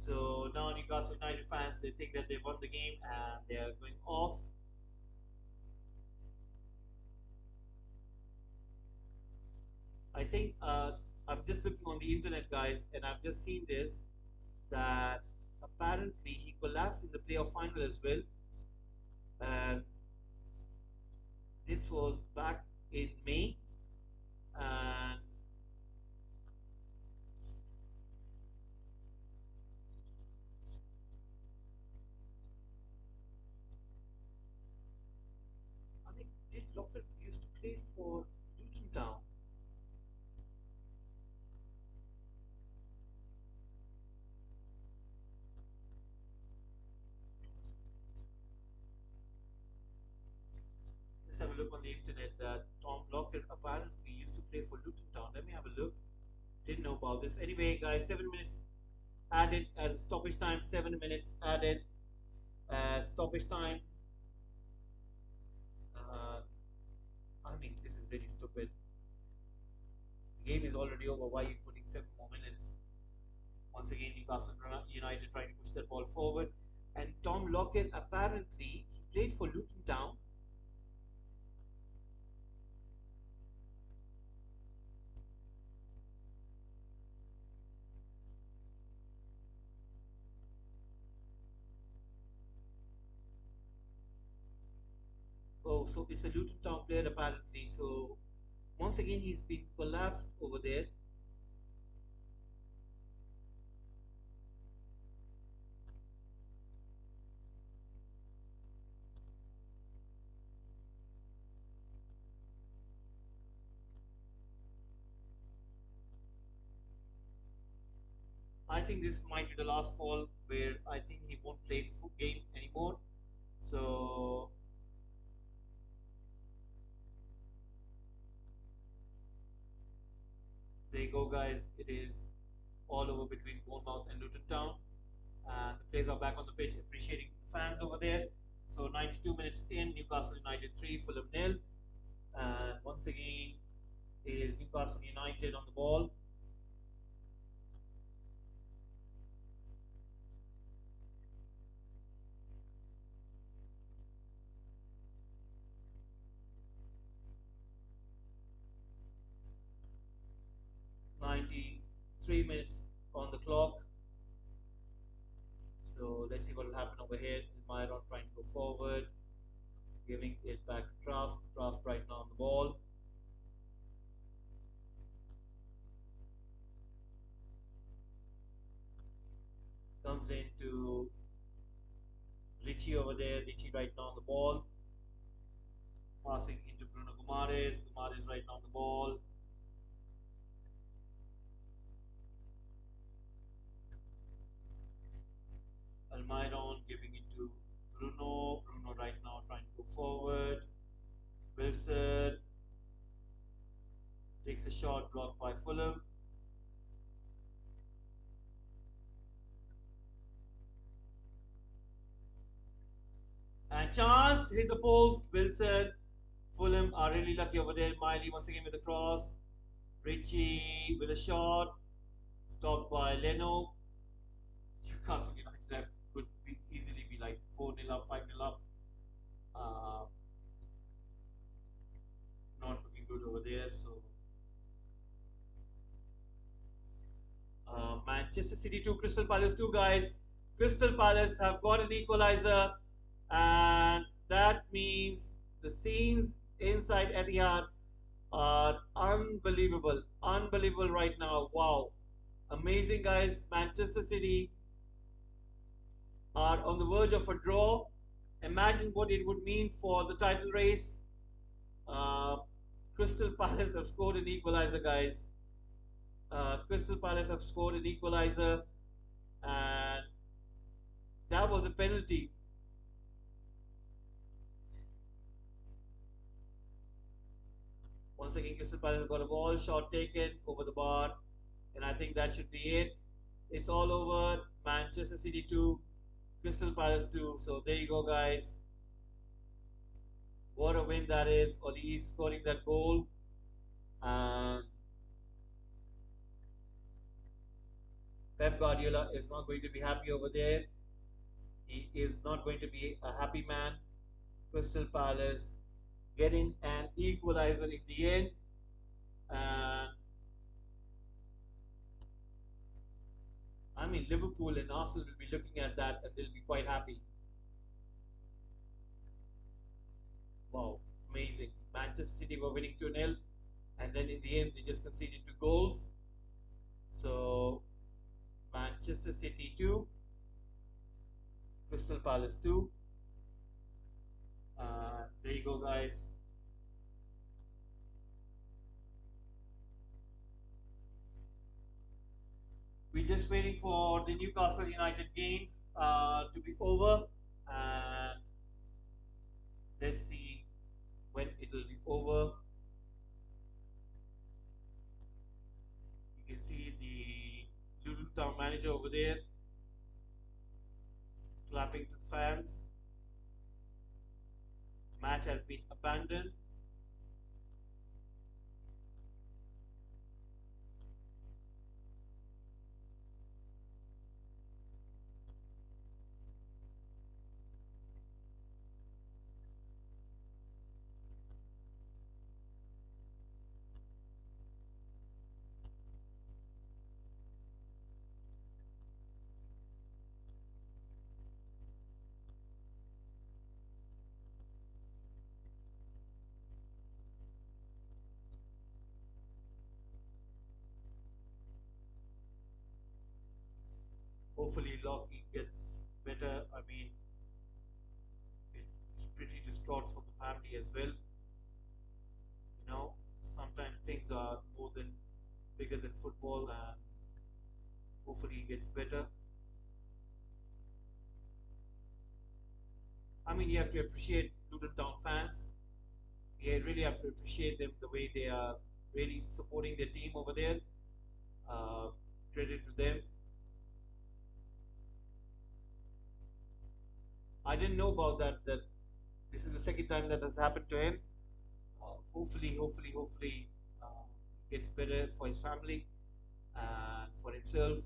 so now Newcastle United fans, they think that they won the game and they are going off. I think I'm just looking on the internet, guys, and I've just seen this that apparently he collapsed in the playoff final as well, and this was back in May, and Lockett used to play for Luton Town. Let's have a look on the internet that Tom Lockett apparently used to play for Luton Town. Let me have a look. Didn't know about this. Anyway, guys, 7 minutes added as stoppage time. 7 minutes added as stoppage time. Uh, I mean, this is very stupid. The game is already over. Why are you putting 7 more minutes? Once again, Newcastle United trying to push that ball forward. And Tom Lockett apparently he played for Luton Town. Oh, so it's a Luton Town player apparently. So once again, he's been collapsed over there. I think this might be the last fall where I think he won't play the game anymore. So there you go, guys. It is all over between Bournemouth and Luton Town. And the players are back on the pitch, appreciating the fans over there. So 92 minutes in, Newcastle United 3, Fulham nil. And once again, it is Newcastle United on the ball. '93 minutes on the clock. So let's see what will happen over here. Myron trying to go forward, giving it back to Kraft. Kraft right now on the ball. Comes into Richie over there. Richie right now on the ball. Passing into Bruno Gumares. Gumares right now on the ball. Almiron giving it to Bruno. Bruno right now trying to go forward. Wilson takes a shot blocked by Fulham. And chance hit the post. Wilson. Fulham are really lucky over there. Miley once again with the cross. Richie with a shot. Stopped by Leno. Newcastle United could easily be like 4-0 up, 5-0 up. Uh, not looking good over there. So Manchester City 2, Crystal Palace 2, guys. Crystal Palace have got an equalizer, and that means the scenes inside Etihad are unbelievable. Unbelievable right now. Wow. Amazing, guys. Manchester City are on the verge of a draw. Imagine what it would mean for the title race. Uh, Crystal Palace have scored an equalizer, guys. Crystal Palace have scored an equalizer, and that was a penalty. Once again, Crystal Palace have got a ball, shot taken over the bar, and I think that should be it. It's all over. Manchester City 2, Crystal Palace 2. So there you go, guys. What a win that is. Oli scoring that goal. And Pep Guardiola is not going to be happy over there. He is not going to be a happy man. Crystal Palace getting an equalizer in the end. And I mean, Liverpool and Arsenal will be looking at that and they'll be quite happy. Wow, amazing. Manchester City were winning 2-0, and then in the end, they just conceded 2 goals. So, Manchester City 2, Crystal Palace 2. There you go, guys. We're just waiting for the Newcastle United game to be over, and let's see when it will be over. You can see the Luton Town manager over there clapping to the fans. The match has been abandoned. Hopefully, Lockheed gets better. I mean, it's pretty distraught for the family as well. You know, sometimes things are more than bigger than football, and hopefully, he gets better. I mean, you have to appreciate Luton Town fans. You really have to appreciate them the way they are really supporting their team over there. Uh, Credit to them. I didn't know about that. This is the second time that has happened to him. Hopefully, he gets better for his family and for himself.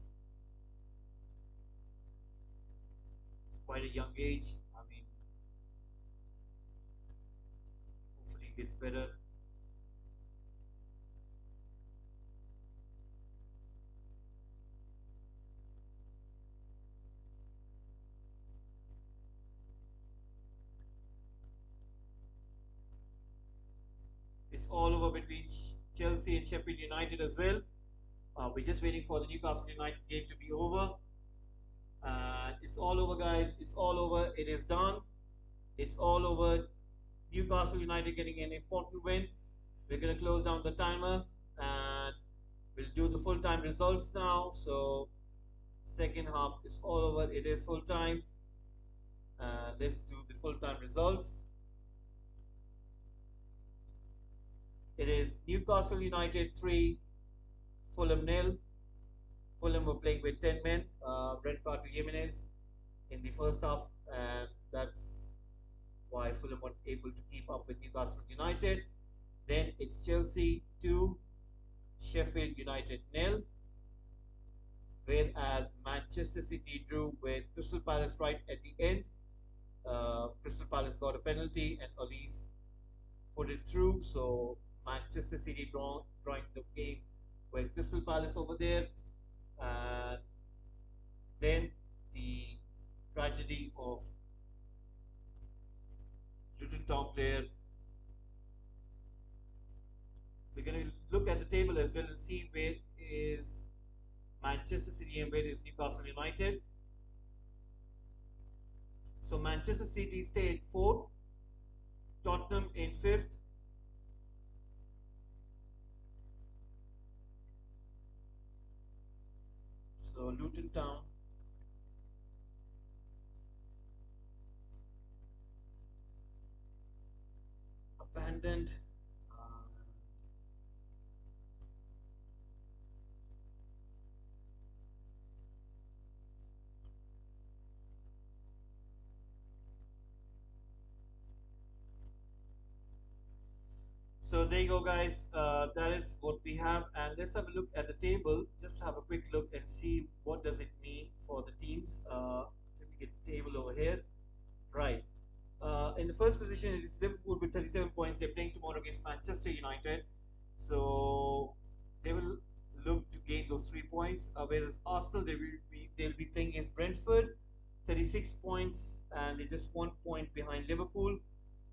It's quite a young age. I mean, hopefully, he gets better. It's all over between Chelsea and Sheffield United as well. We're just waiting for the Newcastle United game to be over. It's all over, guys. It's all over. It is done. It's all over. Newcastle United getting an important win. We're going to close down the timer and we'll do the full time results now. So, second half is all over. It is full time. Let's do the full time results. It is Newcastle United 3, Fulham nil. Fulham were playing with 10 men. Red card to Jimenez in the first half, and that's why Fulham were able to keep up with Newcastle United. Then it's Chelsea 2, Sheffield United nil. Whereas Manchester City drew with Crystal Palace right at the end. Crystal Palace got a penalty and Elise put it through. So Manchester City drawing the game with Crystal Palace over there. And then the tragedy of Luton Town player. We're going to look at the table as well and see where is Manchester City and where is Newcastle United. So Manchester City stayed 4th, Tottenham in 5th, so Luton Town abandoned. So there you go, guys. That is what we have, and let's have a look at the table. Just have a quick look and see what does it mean for the teams. Let me get the table over here. Right. In the first position, it is Liverpool with 37 points. They're playing tomorrow against Manchester United, so they will look to gain those 3 points. Whereas Arsenal, they'll be playing against Brentford, 36 points, and they're just 1 point behind Liverpool.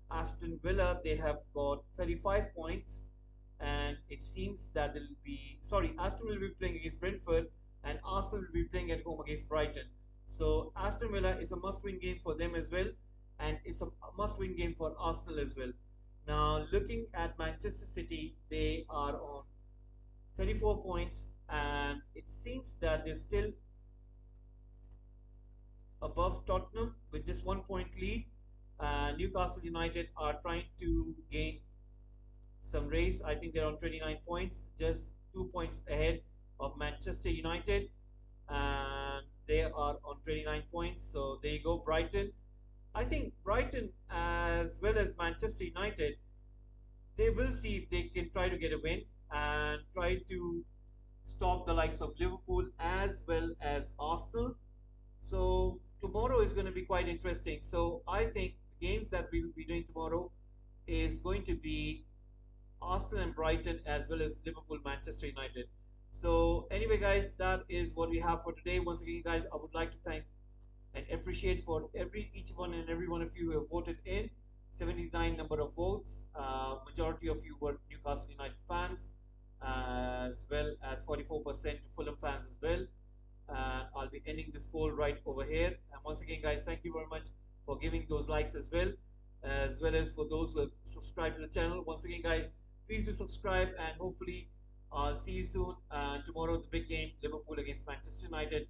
Aston Villa, they have got 35 points, and it seems that they'll be Aston will be playing against Brentford, and Arsenal will be playing at home against Brighton. So Aston Villa is a must-win game for them as well, and it's a must-win game for Arsenal as well. Now, looking at Manchester City, they are on 34 points, and it seems that they're still above Tottenham with just 1 point lead. Newcastle United are trying to gain some race. I think they're on 29 points, just 2 points ahead of Manchester United, and they are on 29 points. So there you go, Brighton. I think Brighton, as well as Manchester United, they will see if they can try to get a win and try to stop the likes of Liverpool as well as Arsenal. So tomorrow is going to be quite interesting. So I think the games that we will be doing tomorrow is going to be Arsenal and Brighton as well as Liverpool, Manchester United. So anyway, guys, that is what we have for today. Once again, guys, I would like to thank and appreciate for each one and every one of you who have voted in. 79 number of votes. Majority of you were Newcastle United fans, as well as 44% Fulham fans as well. I'll be ending this poll right over here. And once again, guys, thank you very much for giving those likes as well as for those who have subscribed to the channel. Once again, guys, please do subscribe, and hopefully I'll see you soon. Tomorrow, the big game, Liverpool against Manchester United.